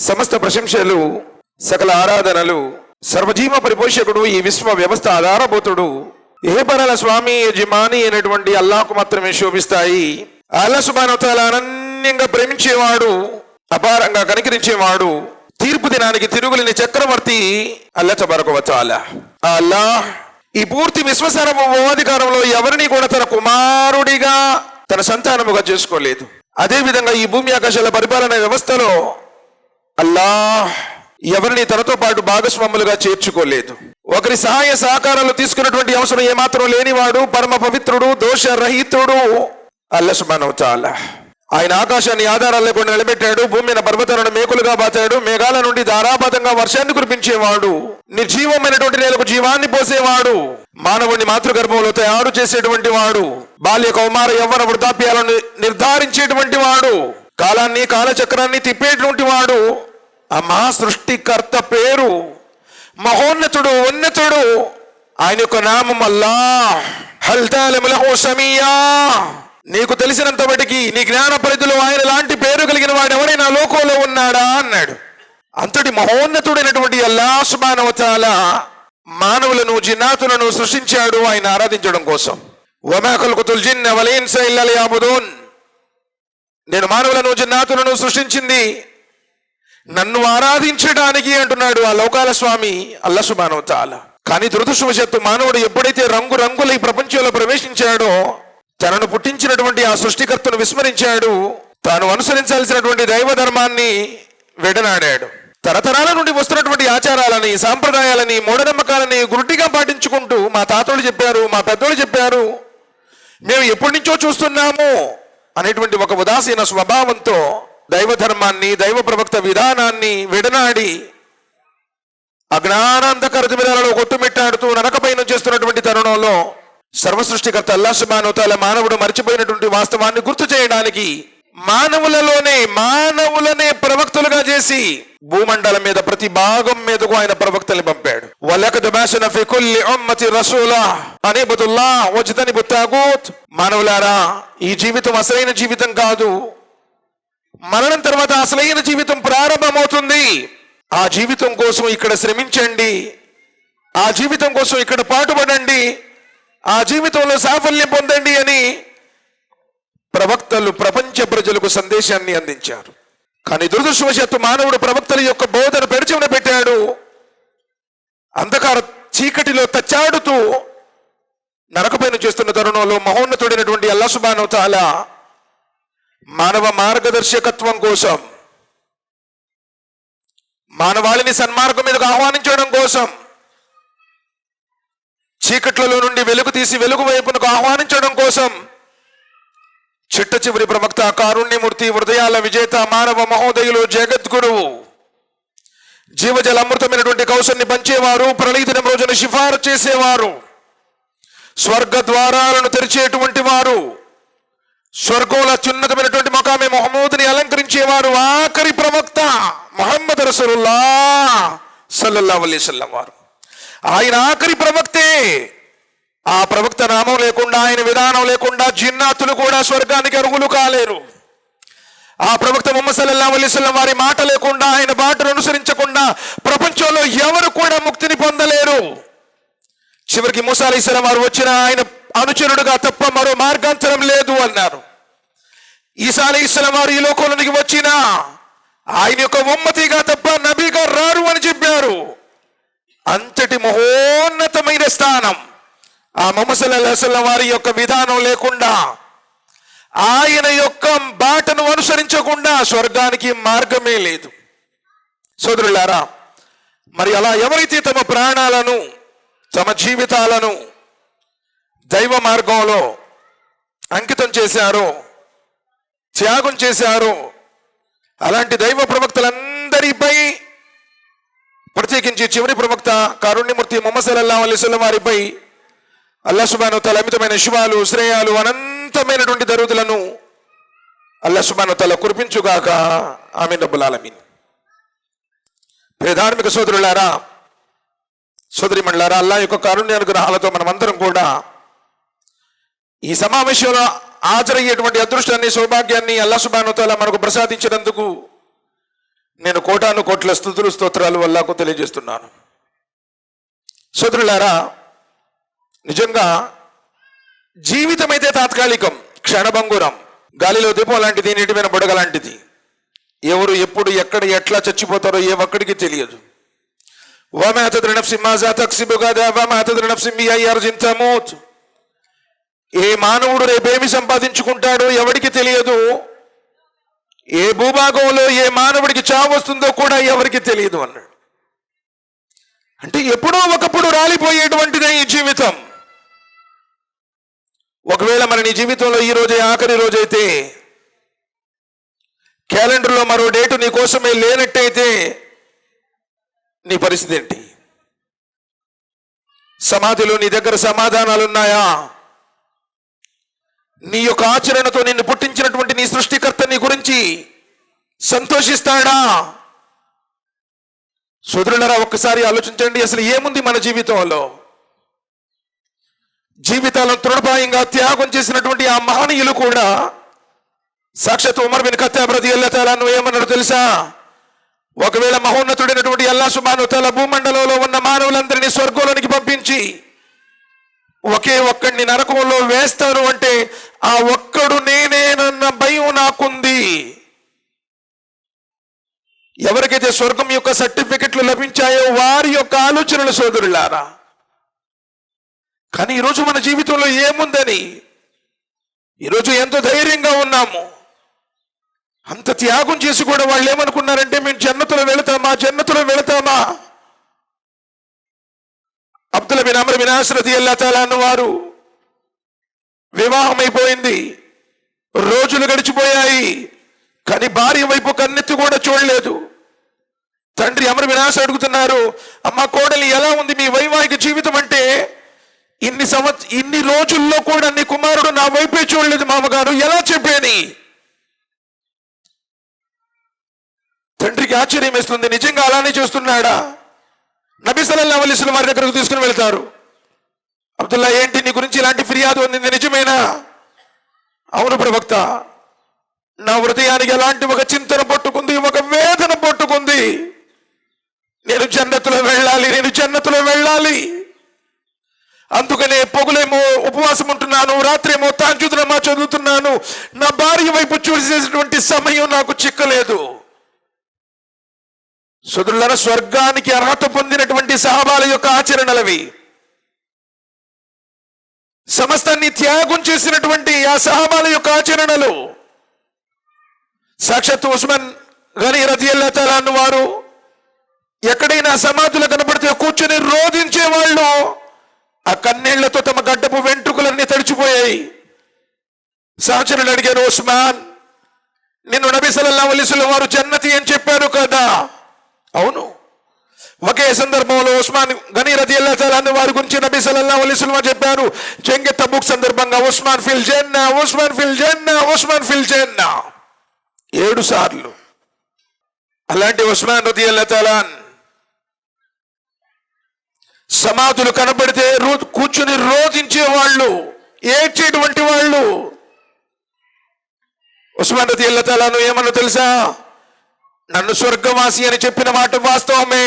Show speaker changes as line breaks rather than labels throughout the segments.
సమస్త ప్రశంసలు సకల ఆరాధనలు సర్వజీవ పరిపోషకుడు ఈ విశ్వ వ్యవస్థ ఆధారభూతుడు ఏహపరాల స్వామి యజమాని అయినటువంటి అల్లాహ్కు మాత్రమే శోభిస్తాయి. అల్లాహ్ సుబ్హానహు వ తఆలా అనన్యంగా ప్రేమించేవాడు, అపారంగా కనికరించేవాడు, తీర్పు దినానికి తిరుగులేని చక్రవర్తి అల్లాహ్ తబారక వ తఆలా. అల్లాహ్ ఈ పూర్తి విశ్వసార్వభౌమాధికారంలో ఎవరిని కూడా తన కుమారుడిగా తన సంతానముగా చేసుకోలేదు. అదే విధంగా ఈ భూమి ఆకాశాల పరిపాలన వ్యవస్థలో అల్లాహ్ ఎవరిని తనతో పాటు భాగస్వాములుగా చేర్చుకోలేదు. ఒకరి సహాయ సహకారాలు తీసుకున్నటువంటి అవసరం ఏమాత్రం లేనివాడు, పరమ పవిత్రుడు, దోషరహితుడు అల్లాహ్ సుబ్హానహు వ తఆలా. ఆయన ఆకాశాన్ని ఆధారాలు లేకుండా నిలబెట్టాడు, భూమిని పర్వతాలను మేకులుగా బాతాడు, మేఘాల నుండి ధారాపాతంగా వర్షాన్ని కురిపించేవాడు, నిర్జీవమైనటువంటి నేలకు జీవాన్ని పోసేవాడు, మానవుడిని మాతృగర్భంలో తయారు చేసేటువంటి వాడు, బాల్య కౌమార యవ్వన వృద్ధాప్యాలను నిర్ధారించేటువంటి వాడు, కాలాన్ని కాలచక్రాన్ని తిప్పేటువంటి వాడు, ఆ మహా సృష్టికర్త పేరు మహోన్నతుడు, ఉన్నతుడు. ఆయన యొక్క నామం అల్లాహ్. హల్ తఅలము లహు సమీయా. నీకు తెలిసినంత వాటికి నీ జ్ఞాన పరిధిలో ఆయన లాంటి పేరు కలిగిన వాడు ఎవరైనా లోకంలో ఉన్నాడా అన్నాడు. అంతటి మహోన్నతుడైనటువంటి అల్లాహ్ సుబ్హానహు వ తఆలా మానవులను జిన్నాతులను సృష్టించాడు ఆయన ఆరాధించడం కోసం. వమా ఖల్ఖతుల్ జిన్న వల్ ఇన్స ఇల్లా లియఅబుదూన్. నేను మానవులను జిన్నాతులను సృష్టించింది నన్ను ఆరాధించడానికి అంటున్నాడు ఆ లోకాల స్వామి అల్లాహ్ సుబ్హానహు వ తఆలా. కానీ దురదృష్టవశాత్తు మానవుడు ఎప్పుడైతే రంగురంగుల ఈ ప్రపంచంలో ప్రవేశించాడో తనను పుట్టించినటువంటి ఆ సృష్టికర్తను విస్మరించాడు, తాను అనుసరించాల్సినటువంటి దైవ ధర్మాన్ని విడనాడాడు. తరతరాల నుండి వస్తున్నటువంటి ఆచారాలని, సాంప్రదాయాలని, మూఢనమ్మకాలని గురుటిగా పాటించుకుంటూ మా తాతలు చెప్పారు, మా పెద్దోళ్ళు చెప్పారు, మేము ఎప్పటి నుంచో చూస్తున్నాము అనేటువంటి ఒక ఉదాసీన స్వభావంతో దైవ ధర్మాన్ని, దైవ ప్రవక్త విధానాన్ని విడనాడి అజ్ఞానాంధకార దివిరాలలో కొట్టుమిట్టాడుతూ నరకపైన చేస్తున్నటువంటి తరుణంలో సర్వసృష్టికర్త అల్లాహ్ సుబ్హానహు వ తఆలా మానవుడు మర్చిపోయినటువంటి వాస్తవాన్ని గుర్తు చేయడానికి మానవులనే ప్రవక్తలుగా చేసి భూమండలం మీద ప్రతి భాగం మీదకు ఆయన ప్రవక్తల్ని పంపాడు. వలకద్ బఅస్నా ఫీ కుల్లి ఉమ్మతి రసూలా అన్ ఇబ్దుల్లాహ్ వజ్తనిబుత్ తాగూత్. మానవులారా, ఈ జీవితం అసలైన జీవితం కాదు, మరణం తర్వాత అసలైన జీవితం ప్రారంభమవుతుంది. ఆ జీవితం కోసం ఇక్కడ శ్రమించండి, ఆ జీవితం కోసం ఇక్కడ పాటుపడండి, ఆ జీవితంలో సాఫల్యం పొందండి అని ప్రవక్తలు ప్రపంచ ప్రజలకు సందేశాన్ని అందించారు. కానీ దురదృష్టవశాత్తు మానవుడు ప్రవక్తల యొక్క బోధన పెడచెవిన పెట్టాడు, అంధకార చీకటిలో తచ్చాడుతూ నరకపైన చేస్తున్న తరుణంలో మహోన్నతుడైనటువంటి అల్లాహ్ సుబ్హానహు వ తఆలా మానవ మార్గదర్శకత్వం కోసం, మానవాళిని సన్మార్గం మీదకు ఆహ్వానించడం కోసం, చీకట్లలో నుండి వెలుగు తీసి వెలుగు వైపునకు ఆహ్వానించడం కోసం చిట్ట చివరి ప్రవక్త, కారుణ్యమూర్తి, హృదయాల విజేత, మానవ మహోదయులు, జగద్గురువు, జీవజల అమృతమైనటువంటి కౌశల్ని పంచేవారు, ప్రళయ దినం రోజున సిఫారసు చేసేవారు, స్వర్గ ద్వారాలను తెరిచేటువంటి వారు, స్వర్గంలో అత్యున్నతమైనటువంటి మకామే మహమూద్ని అలంకరించేవారు, ఆఖరి ప్రవక్త ముహమ్మద్ రసూలుల్లాహ్ సల్లల్లాహు అలైహి వసల్లం వారు. ఆయన ఆఖరి ప్రవక్తే. ఆ ప్రవక్త నామం లేకుండా, ఆయన విధానం లేకుండా జిన్నాతులు కూడా స్వర్గానికి అర్హులు కాలేరు. ఆ ప్రవక్త ముహమ్మద్ సల్లల్లాహు అలైహి వసల్లం వారి మాట లేకుండా, ఆయన బాటను అనుసరించకుండా ప్రపంచంలో ఎవరు కూడా ముక్తిని పొందలేరు. చివరికి మూసా అలైహిస్సలాం వారు వచ్చిన ఆయన అనుచరుడుగా తప్ప మరో మార్గాంతరం లేదు అన్నారు. ఈసా అలైహిస్సలాం వారు ఈ లోకంలోనికి వచ్చిన ఆయన యొక్క ఉమ్మతిగా తప్ప నబీగా రారు అని చెప్పారు. అంతటి మహోన్నతమైన స్థానం ఆ ముహమ్మద్ సల్లల్లాహు అలైహి వసల్లం వారి యొక్క విధానం లేకుండా, ఆయన యొక్క బాటను అనుసరించకుండా స్వర్గానికి మార్గమే లేదు. సోదరులారా, మరి అలా ఎవరైతే తమ ప్రాణాలను, తమ జీవితాలను దైవ మార్గంలో అంకితం చేశారో, త్యాగం చేశారో, అలాంటి దైవ ప్రవక్తలందరిపై, ప్రత్యేకించి చివరి ప్రవక్త కారుణ్యమూర్తి ముహమ్మద్ సల్లల్లాహు అలైహి వసల్లం వారిపై అల్లాహ్ సుబ్హానహు వ తఆలా అమితమైన శుభాలు, శ్రేయాలు, అనంతమైనటువంటి దరుదులను అల్లాహ్ సుబ్హానహు వ తఆలా కురిపించుగాక. ఆమీన్ రబ్బుల్ ఆలమీన్. ధార్మిక సోదరులారా, సోదరిమణులారా, అల్లాహ్ యొక్క కారుణ్యానుగ్రహాలతో మనమందరం కూడా ఈ సమావేశంలో హాజరయ్యేటువంటి అదృష్టాన్ని, సౌభాగ్యాన్ని అల్లాహ్ సుబ్హానహు వ తఆలా మనకు ప్రసాదించినందుకు నేను కోటాను కోట్ల స్తుతులు స్తోత్రాలు అల్లాహ్కు తెలియజేస్తున్నాను. సోదరులారా, నిజంగా జీవితం అయితే తాత్కాలికం, క్షణభంగురం, గాలిలో దీపం లాంటిది, నీటి మీద బుడగ లాంటిది. ఎవరు ఎప్పుడు ఎక్కడ ఎట్లా చచ్చిపోతారో ఏ ఒక్కడికి తెలియదు. వమా తద్రి నఫ్సి మాజా తక్సిబు గదా వమా తద్రి నఫ్సి బిఅయ్యి అర్జిన్ తమూత్. ఏ మానవుడు రేపేమి సంపాదించుకుంటాడో ఎవరికి తెలియదు. ఏ భూభాగంలో ఏ మానవుడికి చావు వస్తుందో కూడా ఎవరికి తెలియదు అన్నాడు. అంటే ఎప్పుడో ఒకప్పుడు రాలిపోయేటువంటిదే ఈ జీవితం. ఒకవేళ మన నీ జీవితంలో ఈ రోజే ఆఖరి రోజైతే, క్యాలెండర్లో మరో డేటు నీ కోసమే లేనట్టయితే నీ పరిస్థితి ఏంటి? సమాధిలో నీ దగ్గర సమాధానాలున్నాయా? నీ యొక్క ఆచరణతో నిన్ను పుట్టించినటువంటి నీ సృష్టికర్త నీ గురించి సంతోషిస్తాడా? సోదరులారా, ఒక్కసారి ఆలోచించండి. అసలు ఏముంది మన జీవితంలో? జీవితాలను తృణప్రాయంగా త్యాగం చేసినటువంటి ఆ మహనీయులు కూడా, సాక్షాత్ ఉమర్ బిన్ ఖత్తాబ్ రదియల్లాహు తఆలా అన్హు ఏమన్నాడు తెలుసా? ఒకవేళ మహోన్నతుడైనటువంటి అల్లాహ్ సుబ్హానహు వ తఆలా భూమండలంలో ఉన్న మానవులందరినీ స్వర్గంలోనికి పంపించి ఒకే ఒక్కడిని నరకంలో వేస్తారు అంటే ఆ ఒక్కడు నేనేనన్న భయం నాకుంది. ఎవరికైతే స్వర్గం యొక్క సర్టిఫికెట్లు లభించాయో వారి యొక్క ఆలోచనలు సోదరులారా. కానీ ఈరోజు మన జీవితంలో ఏముందని, ఈరోజు ఎంతో ధైర్యంగా ఉన్నాము, అంత త్యాగం చేసి కూడా వాళ్ళు ఏమనుకున్నారంటే మేము జన్నతులో వెళతామా. అబ్దుల్లా బిన్ అమ్ర్ బిన్ ఆస్ రదియల్లాహు తఆలా అన్హు వారు వివాహం అయిపోయింది, రోజులు గడిచిపోయాయి, కానీ భార్య వైపు కన్నెత్తి కూడా చూడలేదు. తండ్రి అమ్ర్ బిన్ ఆస్ అడుగుతున్నారు, అమ్మ కోడలి ఎలా ఉంది మీ వైవాహిక జీవితం అంటే, ఇన్ని రోజుల్లో కూడా నీ కుమారుడు నా వైపే చూడలేదు మామగారు, ఎలా చెప్పేని? తండ్రికి ఆశ్చర్యం వేస్తుంది, నిజంగా అలానే చూస్తున్నాడా? నబీ సల్లల్లాహు అలైహి వసల్లం వారి దగ్గరకు తీసుకుని వెళ్తారు. అబ్దుల్లా, ఏంటి నీ గురించి ఇలాంటి ఫిర్యాదు అందింది, నిజమేనా? అవును ప్రవక్త, నా హృదయానికి ఎలాంటి ఒక చింతన పట్టుకుంది, ఒక వేదన పట్టుకుంది. నేను జన్నతులో వెళ్ళాలి. అందుకనే పొగులేమో ఉపవాసం ఉంటున్నాను, రాత్రేమో తహజ్జుద్ నమాజ్ చదువుతున్నాను. నా భార్య వైపు చూసేటువంటి సమయం నాకు చిక్కలేదు. సోదరులారా, స్వర్గానికి అర్హత పొందినటువంటి సహాబాల యొక్క ఆచరణలవి. సమస్తాన్ని త్యాగం చేసినటువంటి ఆ సహాబాల యొక్క ఆచరణలు. సాక్షాత్ ఉస్మాన్ గనీ రదియల్లాహు తఆలా అన్హు వారు ఎక్కడైనా సమాధులు కనబడితే కూర్చొని రోధించేవాళ్ళు. ఆ కన్నీళ్లతో తమ గడ్డపు వెంట్రుకలన్నీ తడిచిపోయాయి. సహచరులు అడిగారు, ఉస్మాన్, నిన్ను నబీ సల్లల్లాహు అలైహి వసల్లం వారు జన్నతి అని చెప్పారు కదా? అవును. ఒకే సందర్భంలో ఉస్మాన్ గనీ రదియల్లాహు తఆలా అన్హు వారి గురించి నబీ సల్లల్లాహు అలైహి వసల్లం చెప్పారు. జంగే తబూక్ సందర్భంగా ఉస్మాన్ ఫిల్ జన్నా, ఉస్మాన్ ఫిల్ జన్నా, ఉస్మాన్ ఫిల్ జన్నా 7 సార్లు. అలాంటి ఉస్మాన్ రదియల్లాహు తఆలా సమాధులు కనబడితే కూర్చుని రోధించే వాళ్ళు, ఏడ్చేటువంటి వాళ్ళు. ఉస్మాన్ రదియల్లాహు తఆలా ఏమన్నా తెలుసా? నన్ను స్వర్గవాసి అని చెప్పిన మాట వాస్తవమే,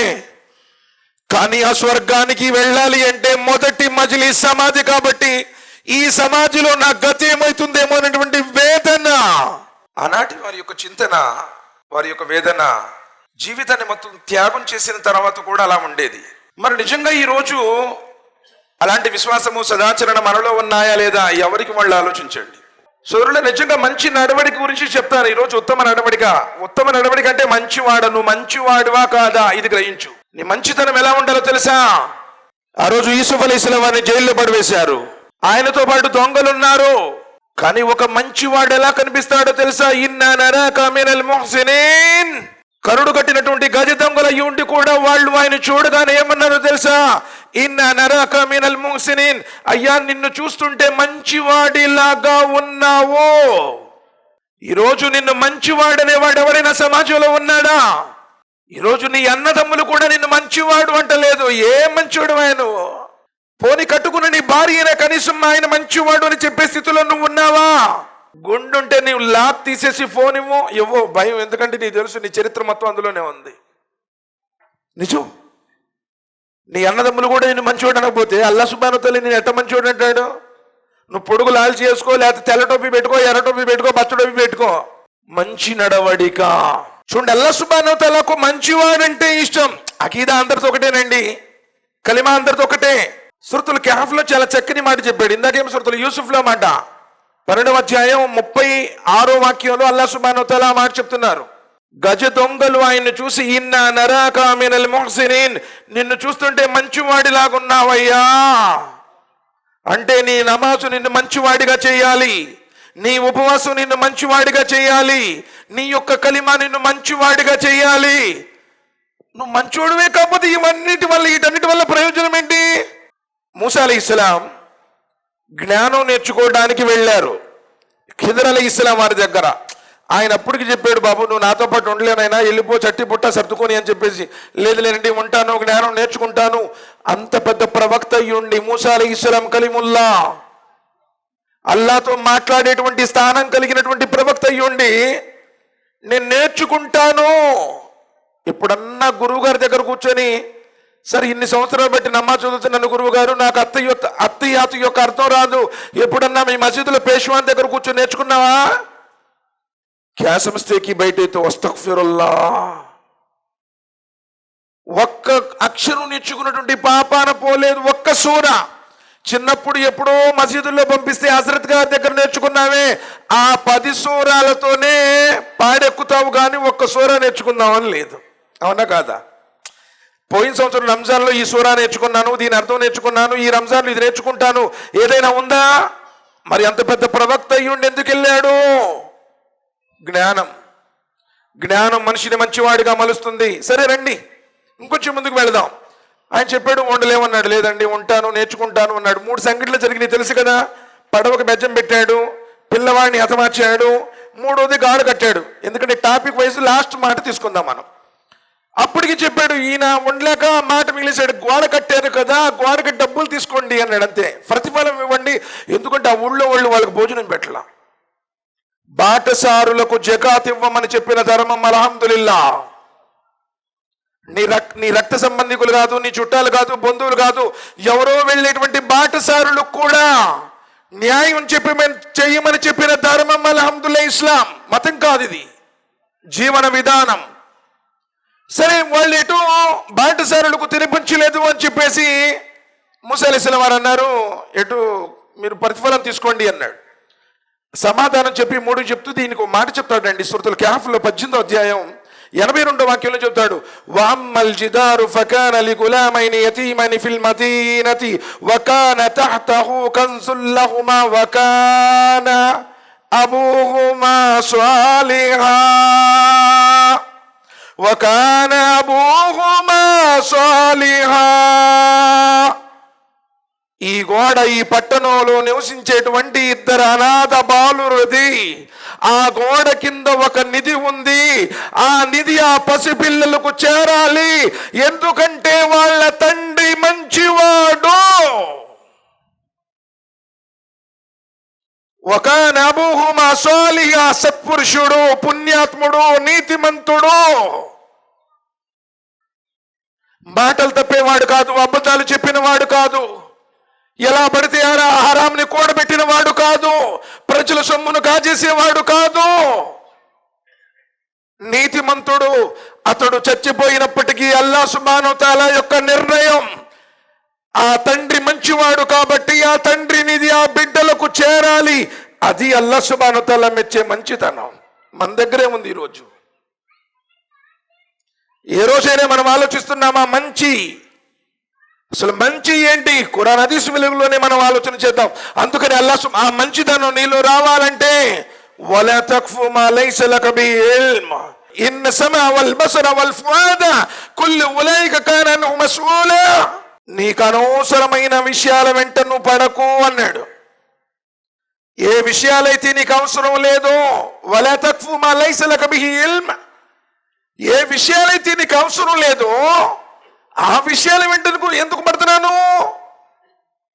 కానీ ఆ స్వర్గానికి వెళ్ళాలి అంటే మొదటి మజిలీస్ సమాధి కాబట్టి ఈ సమాధిలో నా గతి ఏమవుతుందేమో అనేటువంటి వేదన. ఆనాటి వారి యొక్క చింతన, వారి యొక్క వేదన జీవితాన్ని మొత్తం త్యాగం చేసిన తర్వాత కూడా అలా ఉండేది. మరి నిజంగా ఈరోజు అలాంటి విశ్వాసము, సదాచరణ మనలో ఉన్నాయా లేదా? ఎవరికి వాళ్ళు ఆలోచించండి. సోదరులు, నిజంగా మంచి నడవడిక గురించి చెప్తాను ఈరోజు. ఉత్తమ నడవడిక అంటే మంచివాడు, నువ్వు మంచివాడువా కాదా ఇది గ్రహించు. నీ మంచితనం ఎలా ఉండాలో తెలుసా? ఆ రోజు యూసుఫ్ అలైహిస్సలాం వారిని జైల్లో పడివేశారు, ఆయనతో పాటు దొంగలున్నారు. కానీ ఒక మంచివాడు ఎలా కనిపిస్తాడో తెలుసా? ఇన్నా నరాక మినల్ ముహ్సినీన్. కరుడు కట్టినటువంటి గజ దొంగల ఉండి కూడా వాళ్ళు ఆయన చూడగానే ఏమన్నారో తెలుసా? ఇన్నా నరాక మినల్ ముహ్సినీన్. అయ్యా, నిన్ను చూస్తుంటే మంచివాడిలాగా ఉన్నావు. ఈరోజు నిన్ను మంచివాడనేవాడు ఎవరైనా సమాజంలో ఉన్నాడా? ఈరోజు నీ అన్నదమ్ములు కూడా నిన్ను మంచివాడు అంటలేదు. ఏ మంచివాడు ఆయన? పోని కట్టుకున్న నీ భార్యనే కనీసం ఆయన మంచివాడు అని చెప్పే స్థితిలో నువ్వు ఉన్నావా? గుండుంటే నీవు లాక్ తీసేసి ఫోన్ ఇవ్వు భయం, ఎందుకంటే నీకు తెలుసు నీ చరిత్ర మొత్తం అందులోనే ఉంది. నిజం. నీ అన్నదమ్ములు కూడా నేను మంచివాడు అనకపోతే అల్లా సుబ్హానహు వ తఆలా నేను ఎట్ట మంచివాడు అంటాడు? నువ్వు పొడుగు లాల్చి చేసుకో, లేకపోతే తెల్ల టోపీ పెట్టుకో, ఎర్ర టోపీ పెట్టుకో, పచ్చ టోపీ పెట్టుకో, మంచి నడవడిక. చూడండి, అల్లా సుబ్హానహు వ తఆలాకు మంచివాడంటే ఇష్టం. అకీదా అందరితో ఒకటేనండి, కలిమా అందరితో ఒకటే. సూరతుల్ కహఫ్ లో చాలా చక్కని మాట చెప్పాడు. ఇందాకేమో సూరతుల్ యూసుఫ్ లో మాట 12వ అధ్యాయం 36వ వాక్యంలో అల్లా సుబ్హానహు వ తఆలా మాట చెప్తున్నారు. గజ దొంగలు ఆయన్ని చూసి ఇన్నా నరాకా మినల్ ముహ్సినీన్, నిన్ను చూస్తుంటే మంచివాడిలాగున్నావయ్యా, అంటే నీ నమాజు నిన్ను మంచివాడిగా చేయాలి, నీ ఉపవాసం నిన్ను మంచివాడిగా చేయాలి, నీ యొక్క కలిమా నిన్ను మంచివాడిగా చేయాలి. నువ్వు మంచోడివే కాకపోతే వీటన్నిటి వల్ల ప్రయోజనం ఏంటి? మూసా అలైహిస్సలాం జ్ఞానం నేర్చుకోవడానికి వెళ్ళారు ఖిదర్ అలైహిస్సలాం వారి దగ్గర. ఆయన అప్పటికి చెప్పాడు, బాబు నువ్వు నాతో పాటు ఉండలేనైనా, వెళ్ళిపో చట్టి పుట్ట సర్దుకొని అని చెప్పేసి. లేదులేనండి ఉంటాను, జ్ఞానం నేర్చుకుంటాను. అంత పెద్ద ప్రవక్త అయ్యుండి మూసా అలైహిస్సలాం కలీముల్లా, అల్లాతో మాట్లాడేటువంటి స్థానం కలిగినటువంటి ప్రవక్త అయ్యుండి నేను నేర్చుకుంటాను. ఎప్పుడన్నా గురువు గారి దగ్గర కూర్చొని, సరే ఇన్ని సంవత్సరాలు బట్టి నమాజ్ చదువుతున్నాను గురువు గారు, నాకు అత్తయ్యాతు యొక్క అర్థం రాదు, ఎప్పుడన్నా మీ మసీదులో పేష్వాన్ దగ్గర కూర్చొని నేర్చుకున్నావా? క్యా సమస్తేకి బయటతో అస్తగ్ఫిరుల్లా, ఒక్క అక్షరం నేర్చుకున్నటువంటి పాపాన పోలేదు. ఒక్క సూర చిన్నప్పుడు ఎప్పుడో మసీదుల్లో పంపిస్తే హజరత్ గారి దగ్గర నేర్చుకున్నావే, ఆ 10 సూరాలతోనే పాడెక్కుతావు, కానీ ఒక్క సూర నేర్చుకుందామని లేదు. అవునా కాదా? పోయిన సంవత్సరం రంజాన్లో ఈ సూరా నేర్చుకున్నాను, దీని అర్థం నేర్చుకున్నాను, ఈ రంజాన్లో ఇది నేర్చుకుంటాను, ఏదైనా ఉందా? మరి అంత పెద్ద ప్రవక్త అయ్యుండి ఎందుకు వెళ్ళాడు? జ్ఞానం మనిషిని మంచివాడిగా మలుస్తుంది. సరే రండి ఇంకొంచెం ముందుకు వెళదాం. ఆయన చెప్పాడు ఉండలేమన్నాడు. లేదండి ఉంటాను, నేర్చుకుంటాను అన్నాడు. 3 సంఘటనలు జరిగినాయి తెలుసు కదా. పడవకు బెజ్జం పెట్టాడు, పిల్లవాడిని హతమార్చాడు, 3వది గాడు కట్టాడు. ఎందుకంటే టాపిక్ వైజ్ లాస్ట్ మాట తీసుకుందాం మనం. అప్పటికి చెప్పాడు, ఈయన ఉండలేక మాట మిగిలేశాడు. గోడ కట్టారు కదా, గోడకి డబ్బులు తీసుకోండి అన్నాడు. అంతే, ప్రతిఫలం ఇవ్వండి. ఎందుకంటే ఆ ఊళ్ళో వాళ్ళు వాళ్ళకి భోజనం పెట్టాల. బాటసారులకు జకాత్ ఇవ్వమని చెప్పిన ధర్మం అల్హమ్దులిల్లా. నీ రక్త సంబంధికులు కాదు, నీ చుట్టాలు కాదు, బంధువులు కాదు, ఎవరో వెళ్ళేటువంటి బాటసారులకు కూడా న్యాయం చెయ్యమని చెప్పిన ధర్మం అల్హమ్దులిల్లా. ఇస్లాం మతం కాదు, ఇది జీవన విధానం. సరే వాళ్ళు ఎటు బాటసారులకు తినిపించలేదు అని చెప్పేసి మూసా అలైహిస్సలాం వారు అన్నారు, ఎటు మీరు ప్రతిఫలం తీసుకోండి అన్నాడు. సమాధానం చెప్పి 3 చెప్తూ దీనికి మాట చెప్తాడండి. సూరతుల్ కహఫ్లో 18వ అధ్యాయం 82వ వాక్యంలో చెప్తాడు, వఅమ్మల్ జిదారు ఫకాన లిగులామైని యతీమైని ఫిల్ మదీనతి వకాన తహతహు కన్జుల్ లహుమా వకాన అబూహుమా సాలిహా వకాన అబూహుమా సాలిహా. ఈ గోడ ఈ పట్టణంలో నివసించేటువంటి 2 అనాథ బాలురది. ఆ గోడ కింద ఒక నిధి ఉంది. ఆ నిధి ఆ పసిపిల్లలకు చేరాలి, ఎందుకంటే వాళ్ళ తండ్రి మంచివాడు. వకాన అబూహుమా సాలిహా, సత్పురుషుడు, పుణ్యాత్ముడు, నీతిమంతుడు, మాటలు తప్పేవాడు కాదు, అబద్ధాలు చెప్పినవాడు కాదు, ఎలా పడితే అలా హరాంని కూడబెట్టిన వాడు కాదు, ప్రజల సొమ్మును కాజేసేవాడు కాదు, నీతిమంతుడు. అతడు చచ్చిపోయినప్పటికీ అల్లా సుబ్హానహు వ తఆలా యొక్క నిర్ణయం, ఆ తండ్రి మంచివాడు కాబట్టి ఆ తండ్రి నిధి ఆ బిడ్డలకు చేరాలి. అది అల్లా సుబ్హానహు వ తఆలా మెచ్చే మంచితనం. మన దగ్గరే ఉంది. ఈరోజు ఏ రోజైనా మనం ఆలోచిస్తున్నామా మంచి? అసలు మంచి ఏంటి? ఖురాన్ హదీస్ వెలుగులోనే మనం ఆలోచన చేద్దాం. అందుకని ఆ మంచితనం నీలో రావాలంటే వలా తఖ్ఫు మా లైస లక బిహి ఇల్మ్ ఇన్న సమఅ వల్ బసర వల్ ఫుఆద కుల్లు ఉలైక కాన అన్హు మస్ఊలా. నీకు అనవసరమైన విషయాల వెంట నువ్వు పడకు అన్నాడు. ఏ విషయాలైతే నీకు అవసరం లేదో, వలా తఖ్ఫు మా లైస లక బిహి ఇల్మ్, ఏ విషయాలైతే నీకు అవసరం లేదో ఆ విషయాల వెంట ఎందుకు పడుతున్నాను?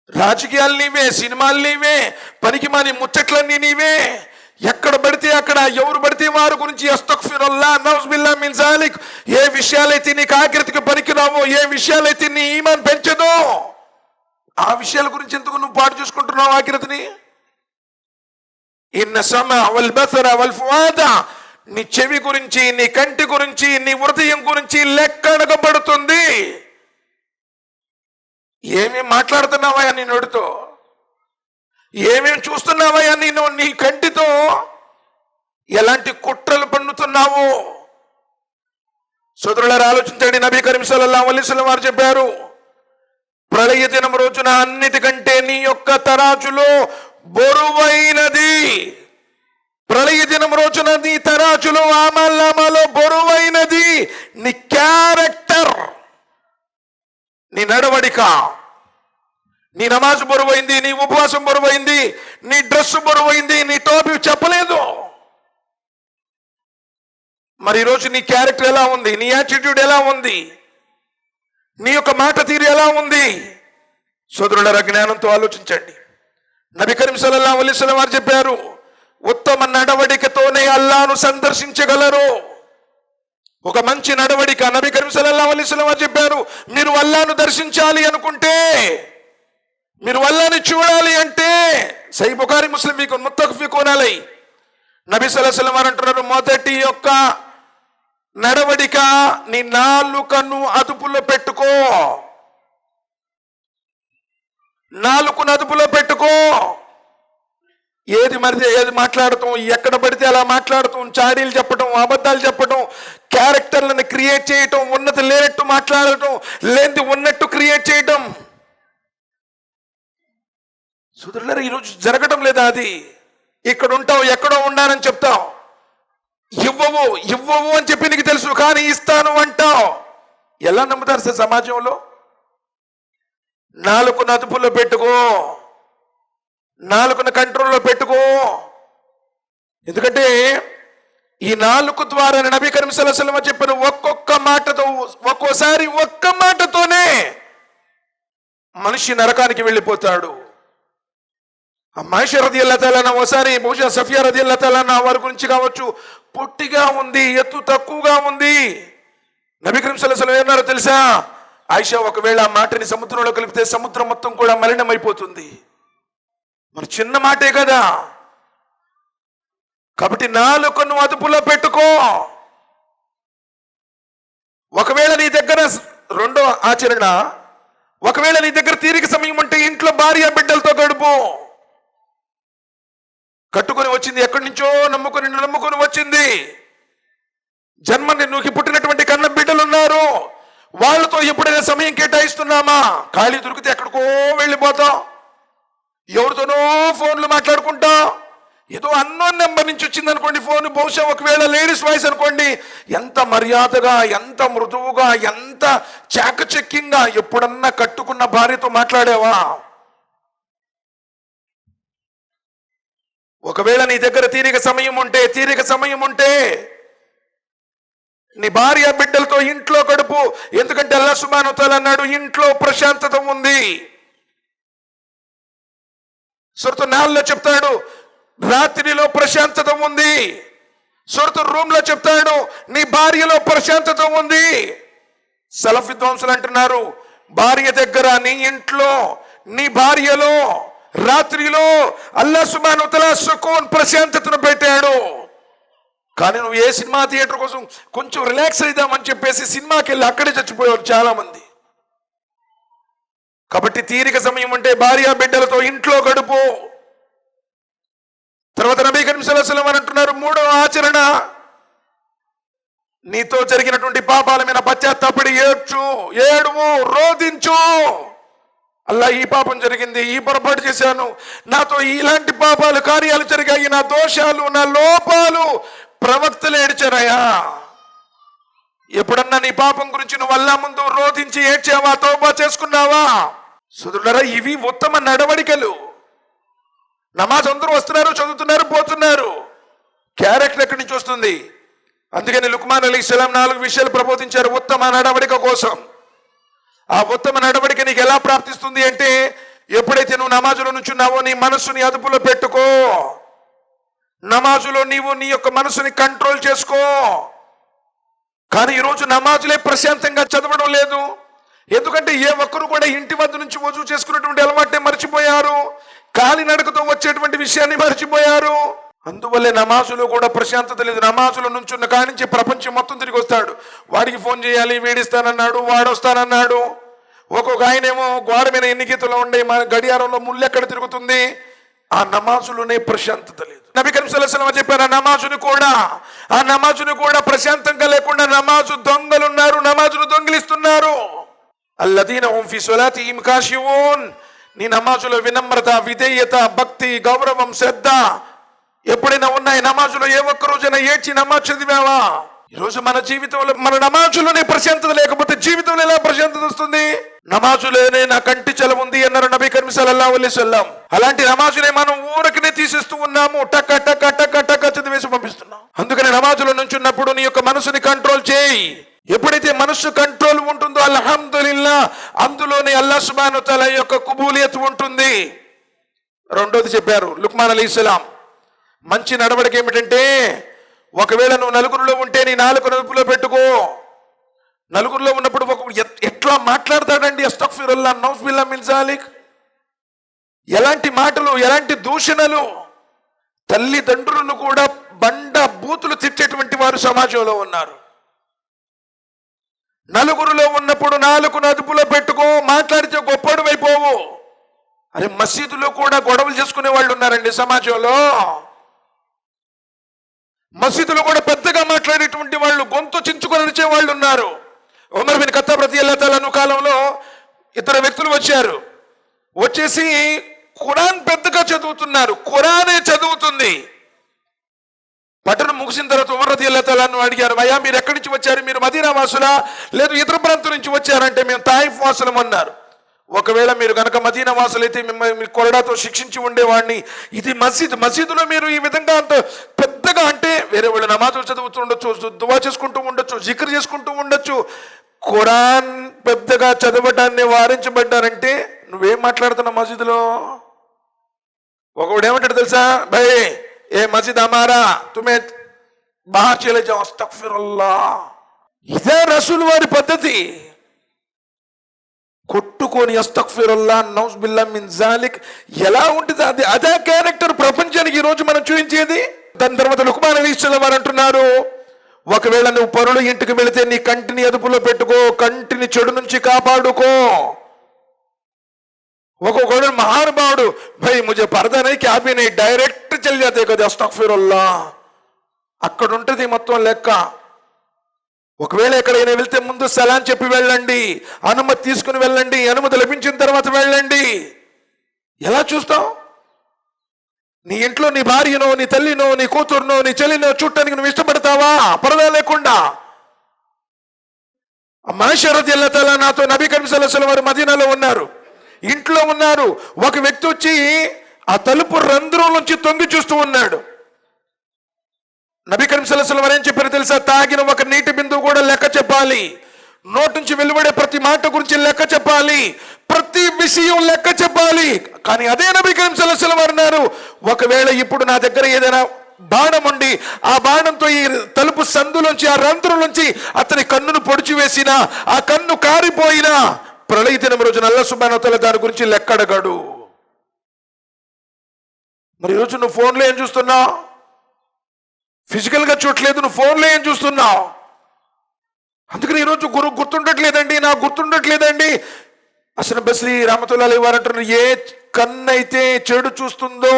రాజకీయాలు నీవే, సినిమాలు నీవే, పనికి మాని ముచ్చట్లన్నీ నీవే, ఎక్కడ పడితే అక్కడ ఎవరు పడితే వారి గురించి అస్తగ్ఫిరుల్లాహ్ నౌజుబిల్లాహ్ మిన్ జాలిక్, ఏ విషయాలైతే నీకు ఆఖిరతికి పనికిరావో, ఏ విషయాలైతే నీ ఈమాన్ పెంచదో ఆ విషయాల గురించి ఎందుకు నువ్వు పాటు చూసుకుంటున్నావు ఆఖిరతిని? ఇన్న సమఅ వల్ బసర వల్ ఫుఆద, నీ చెవి గురించి, నీ కంటి గురించి, నీ హృదయం గురించి లెక్క అడగబడుతుంది. ఏమేం మాట్లాడుతున్నావా నీ నోటితో, ఏమేం చూస్తున్నావా నేను నీ కంటితో, ఎలాంటి కుట్రలు పన్నుతున్నావు? సోదరులారా ఆలోచించండి. నబీ కరీం సల్లల్లాహు అలైహి వసల్లం వారు చెప్పారు, ప్రళయ దినం రోజున అన్నిటికంటే నీ యొక్క తరాజులో బరువైనది, ప్రళయ దినం రోజున నీ తరాజులో ఆమల్నామాలో బరువైనది నీ క్యారెక్టర్, నీ నడవడిక. నీ నమాజ్ బరువైంది, నీ ఉపవాసం బరువైంది, నీ డ్రెస్ బరువైంది, నీ టోపీ చెప్పలేదు. మరి ఈరోజు నీ క్యారెక్టర్ ఎలా ఉంది, నీ యాటిట్యూడ్ ఎలా ఉంది, నీ యొక్క మాట తీరు ఎలా ఉంది? సోదరులారా జ్ఞానంతో ఆలోచించండి. నబీ కరీం సల్లల్లాహు అలైహి వసల్లం వారు చెప్పారు, ఉత్తమ నడవడికతోనే అల్లాహ్ను సందర్శించగలరు. ఒక మంచి నడవడిక. నబీ కరీం సల్లల్లాహు అలైహి వసల్లం వారు చెప్పారు, మీరు అల్లాహ్ను దర్శించాలి అనుకుంటే, మీరు అల్లాహ్ని చూడాలి అంటే, సహీ బుఖారీ ముస్లిం మీకు ముత్తఫికూన్ అలైహి, నబీ సల్లల్లాహు అలైహి వసల్లం వారు అంటున్నారు, మొదటి యొక్క నడవడిక నీ నాలుకను అదుపులో పెట్టుకో, నాలుకను అదుపులో పెట్టుకో. ఏది మాట్లాడటం, ఎక్కడ పడితే అలా మాట్లాడటం, చాడీలు చెప్పడం, అబద్ధాలు చెప్పడం, క్యారెక్టర్లను క్రియేట్ చేయటం, ఉన్నది లేనట్టు మాట్లాడటం, లేనిది ఉన్నట్టు క్రియేట్ చేయటం. సోదరులారా ఈరోజు జరగడం లేదా? అది ఇక్కడ ఉంటావు, ఎక్కడో ఉన్నానని చెప్తావు, ఇవ్వవు అని చెప్పి నీకు తెలుసు, కానీ ఇస్తాను అంటావు. ఎలా నమ్ముతారు సార్ సమాజంలో? నాలుకను అదుపులో పెట్టుకో, నాలుకను కంట్రోల్లో పెట్టుకో. ఎందుకంటే ఈ నాలుక ద్వారా నబీ కరీం సల్లల్లాహు అలైహి వసల్లం చెప్పిన ఒక్కొక్క మాటతో, ఒక్కోసారి ఒక్క మాటతోనే మనిషి నరకానికి వెళ్ళిపోతాడు. ఆయిషా రదియల్లాహు తఆలా అన్హా ఒకసారి, బహుశా సఫియా రదియల్లాహు తఆలా అన్హా వారి గురించి కావచ్చు, పొట్టిగా ఉంది, ఎత్తు తక్కువగా ఉంది. నబీ కరీం సల్లల్లాహు అలైహి వసల్లం ఏమన్నారో తెలుసా? ఆయిషా, ఒకవేళ ఆ మాటని సముద్రంలో కలిపితే సముద్రం మొత్తం కూడా మలినమైపోతుంది. మరి చిన్న మాటే కదా. కాబట్టి నాలుకను అదుపులో పెట్టుకో. ఒకవేళ నీ దగ్గర రెండో ఆచరణ, ఒకవేళ నీ దగ్గర తీరిక సమయం ఉంటే ఇంట్లో భార్య బిడ్డలతో గడుపు. కట్టుకొని వచ్చింది, ఎక్కడి నుంచో నమ్ముకొని వచ్చింది. జన్మని నువ్వు పుట్టినటువంటి కన్న బిడ్డలు ఉన్నారు, వాళ్ళతో ఎప్పుడైనా సమయం కేటాయిస్తున్నామా? ఖాళీ దొరికితే ఎక్కడికో వెళ్ళిపోతాం, ఎవరితోనో ఫోన్లు మాట్లాడుకుంటా. ఏదో అన్నోన్ నెంబర్ నుంచి వచ్చింది అనుకోండి ఫోన్, బహుశా ఒకవేళ లేడీస్ వాయిస్ అనుకోండి, ఎంత మర్యాదగా, ఎంత మృదువుగా, ఎంత చాకచక్యంగా. ఎప్పుడన్నా కట్టుకున్న భార్యతో మాట్లాడావా? ఒకవేళ నీ దగ్గర తీరిక సమయం ఉంటే నీ భార్య బిడ్డలతో ఇంట్లో గడుపు. ఎందుకంటే అల్లాహ్ సుబ్హానహు వ తఆలా అన్నాడు, ఇంట్లో ప్రశాంతత ఉంది. సూరతు నాహ్లో చెప్తాడు, రాత్రిలో ప్రశాంతత ఉంది. సూరతు రూమ్లో చెప్తాడు, నీ భార్యలో ప్రశాంతత ఉంది. సలఫ్ విద్వాంసులు అంటున్నారు, భార్య దగ్గర, నీ ఇంట్లో, నీ భార్యలో రాత్రిలో అల్లాహ్ సుబ్హానహు వ తఆలా సుకూన్, ప్రశాంతతను పెట్టాడు. కానీ నువ్వు ఏ సినిమా థియేటర్ కోసం కొంచెం రిలాక్స్ అయిద్దామని చెప్పేసి సినిమాకి వెళ్ళి అక్కడే చచ్చిపోయారు చాలా మంది. కాబట్టి తీరిక సమయం ఉంటే భార్య బిడ్డలతో ఇంట్లో గడుపు. తర్వాత నబీ కరీం సల్లల్లాహు అలైహి వసల్లం అంటున్నారు, మూడవ ఆచరణ, నీతో జరిగినటువంటి పాపాల మీద పశ్చాత్తాపడి ఏడువు, రోదించు. అల్లా, ఈ పాపం జరిగింది, ఈ పొరపాటు చేశాను, నాతో ఇలాంటి పాపాలు కార్యాలు జరిగాయి, నా దోషాలు, నా లోపాలు. ప్రవక్తలు ఏడ్చారయ్యా. ఎప్పుడన్నా నీ పాపం గురించి నువ్వు అల్లాహ్ ముందు రోధించి ఏడ్చావా? తౌబా చేసుకున్నావా? సోదరులారా, ఇవి ఉత్తమ నడవడికలు. నమాజ్ అందరూ వస్తున్నారు, చదువుతున్నారు, పోతున్నారు. క్యారెక్టర్ ఎక్కడి నుంచి వస్తుంది? అందుకని లుక్మాన్ అలైహిస్సలాం 4 విషయాలు ప్రబోధించారు ఉత్తమ నడవడిక కోసం. ఆ ఉత్తమ నడవడిక నీకు ఎలా ప్రాప్తిస్తుంది అంటే, ఎప్పుడైతే నువ్వు నమాజులో నుంచున్నావో నీ మనస్సుని అదుపులో పెట్టుకో. నమాజులో నీవు నీ యొక్క మనసుని కంట్రోల్ చేసుకో. కానీ ఈరోజు నమాజులే ప్రశాంతంగా చదవడం లేదు. ఎందుకంటే ఏ ఒక్కరు కూడా ఇంటి వద్ద నుంచి వజూ చేసుకున్నటువంటి అలవాటుని మర్చిపోయారు, కాలినడకతో వచ్చేటువంటి విషయాన్ని మర్చిపోయారు. అందువల్లే నమాజులో కూడా ప్రశాంతత లేదు. నమాజులో నుంచున్న కానించి ప్రపంచం మొత్తం తిరిగి వస్తాడు. వాడికి ఫోన్ చేయాలి, వీడిస్తానన్నాడు, వాడు వస్తానన్నాడు. ఒక్కొక్క ఆయనేమో గోడ మీద ఎన్ని గీతలు ఉండే, మన గడియారంలో ముళ్ళు ఎక్కడ తిరుగుతుంది. ఆ నమాజులోనే ప్రశాంతత లేదు. నబీ కరీం సల్లల్లాహు అలైహి వసల్లం చెప్పారు, ఆ నమాజును కూడా ప్రశాంతంగా లేకుండా నమాజు దొంగలు ఉన్నారు, నమాజును దొంగిలిస్తున్నారు. అల్లదీన హుం ఫీ సలాతిహిమ్ ఖాషిఊన్. నీ నమాజులో వినమ్రత, విధేయత, భక్తి, గౌరవం, శ్రద్ధ ఎప్పుడైనా ఉన్నాయి? నమాజులో ఏ ఒక్క రోజైనా ఏడ్చి నమాజ్ చదివావా? ఈరోజు మన జీవితంలో, మన నమాజులోనే ప్రశాంతత లేకపోతే జీవితంలో ఎలా ప్రశాంతత వస్తుంది? నమాజులోనే నా కంటి చలం ఉంది అన్నారు నబీ కరీం సల్లల్లాహు అలైహి వసల్లం. అలాంటి నమాజునే మనం ఊరకనే తీసేస్తూ ఉన్నాము, టక్క టక్క టక్క టక్క చదివేసి పంపిస్తున్నాం. అందుకని నమాజులో నుంచున్నప్పుడు నీ యొక్క మనసుని కంట్రోల్ చేయి. ఎప్పుడైతే మనసు కంట్రోల్ ఉంటుందో అల్హమ్దులిల్లాహ్, అందులోనే అల్లాహ్ సుబ్హానహు వ తఆలా యొక్క కుబూలియత్ ఉంటుంది. రెండోది చెప్పారు లుక్మాన్ అలైహిస్సలాం, మంచి నడవడిక ఏమిటంటే, ఒకవేళ నువ్వు నలుగురిలో ఉంటే నీ నాలుగు నలుపులో పెట్టుకో. నలుగురిలో ఉన్నప్పుడు ఎట్లా మాట్లాడతాడండి, అస్తగ్ఫిరుల్లాహ్ నౌజుబిల్లాహ్ మిన్ జాలిక్. ఎలాంటి మాటలు, ఎలాంటి దూషణలు. తల్లిదండ్రులను కూడా బండ బూతులు తిట్టేటువంటి వారు సమాజంలో ఉన్నారు. నలుగురిలో ఉన్నప్పుడు నాలుగు అదుపులో పెట్టుకో, మాట్లాడితే గొప్పడు అయిపోవు. అరే మసీదులో కూడా గొడవలు చేసుకునే వాళ్ళు ఉన్నారండి సమాజంలో. మసీదులో కూడా పెద్దగా మాట్లాడేటువంటి వాళ్ళు, గొంతు చించుకొని నడిచే వాళ్ళు ఉన్నారు. ఉమర్ బిన్ ఖత్తాబ్ రదియల్లాహు తఆలా అన్హు కాలంలో ఇద్దరు వ్యక్తులు వచ్చేసి ఖురాన్ పెద్దగా చదువుతున్నారు. ఖురానే చదువుతుంది. పట్టణం ముగిసిన తర్వాత ఉమర్ రదియల్లాహు తఆలా అన్హు అడిగారు, అయ్యా మీరు ఎక్కడి నుంచి వచ్చారు? మీరు మదీనా వాసులా, లేదు ఇతర ప్రాంతం నుంచి వచ్చారంటే మేము తాయిఫ్ వాసులం అన్నారు. ఒకవేళ మీరు కనుక మదీనా వాసులైతే మిమ్మల్ని మీ కొరడాతో శిక్షించి ఉండేవాడిని. ఇది మసీదులో మీరు ఈ విధంగా అంత పెద్దగా అంటే, వేరే వాళ్ళు నమాజులు చదువుతూ ఉండొచ్చు, దువా చేసుకుంటూ ఉండొచ్చు, జిక్ర్ చేసుకుంటూ ఉండొచ్చు. ఖురాన్ పెద్దగా చదవడాన్ని వారించబడ్డారంటే నువ్వేం మాట్లాడుతున్నావు మసీదులో? ఒకడు ఏమంటాడు తెలుసా, భయ్ ఏ మసీద్ హమారా తుమే బాహర్ చలే జాओ అస్తగ్ఫిరుల్లాహ్. ఇదే రసూల్ వారి పద్ధతి. కొట్టుకొని అస్తగ్ఫిరుల్లాహ్ నౌజుబిల్లాహ్ మిన్ జాలిక్ ఎలా ఉంటుంది? అదే క్యారెక్టర్ ప్రపంచానికి ఈరోజు మనం చూపించేది. దాని తర్వాత లుక్మాన్ అలైహిస్సలాం వారు అంటున్నారు, ఒకవేళ నువ్వు పరుల ఇంటికి వెళితే నీ కంటిని అదుపులో పెట్టుకో, కంటిని చెడు నుంచి కాపాడుకో. ఒక్కొక్కడు మహానుభావుడు, భయ్ ముझे पर्दा नहीं क्या भी नहीं, డైరెక్ట్ చల్ జాతే కదా అస్తగ్ఫిరుల్లాహ్. అక్కడ ఉంటుంది మొత్తం లెక్క. ఒకవేళ ఎక్కడైనా వెళ్తే ముందు సలాం చెప్పి వెళ్ళండి, అనుమతి తీసుకుని వెళ్ళండి, అనుమతి లభించిన తర్వాత వెళ్ళండి. ఎలా చూస్తావు? నీ ఇంట్లో నీ భార్యనో, నీ తల్లినో, నీ కూతురునో, నీ చెల్లినో చూడటానికి నువ్వు ఇష్టపడతావా? పరదా లేకుండా. ఆయిషా రదియల్లాహు తఆలా నాతో నబీ కరీం సల్లల్లాహు అలైహి వసల్లం వారు మదీనాలో ఉన్నారు, ఇంట్లో ఉన్నారు. ఒక వ్యక్తి వచ్చి ఆ తలుపు రంధ్రం నుంచి తొంగి చూస్తూ ఉన్నాడు. నబీ కరీం సల్లల్లాహు అలైహి వసల్లం వారు ఏం చెప్పారు తెలుసా? తాగిన ఒక నీటి బిందువు కూడా లెక్క చెప్పాలి, నోటి నుంచి వెలువడే ప్రతి మాట గురించి లెక్క చెప్పాలి, ప్రతి విషయం లెక్క చెప్పాలి. కానీ అదే నబీ కరీం సల్లల్లాహు అలైహి వసల్లం వారు అన్నారు, ఒకవేళ ఇప్పుడు నా దగ్గర ఏదైనా బాణం ఉండి ఆ బాణంతో ఈ తలుపు సందులోంచి, ఆ రంధ్రం నుంచి అతని కన్నును పొడిచి వేసినా, ఆ కన్ను కారిపోయినా, ప్రళయ దినం రోజున అల్లాహ్ సుబ్హానహు వ తఆలా దాని గురించి లెక్కడగడు. మరి ఈరోజు నువ్వు ఫోన్లో ఏం చూస్తున్నావు? ఫిజికల్ గా చూడట్లేదు, నువ్వు ఫోన్లో ఏం చూస్తున్నావు? అందుకని ఈరోజు గుర్తుండట్లేదండి, నాకు గుర్తుండట్లేదండి. హసన్ బస్రీ రహమతుల్లాహి అలైహి వారు అంటున్నారు, ఏ కన్నైతే చెడు చూస్తుందో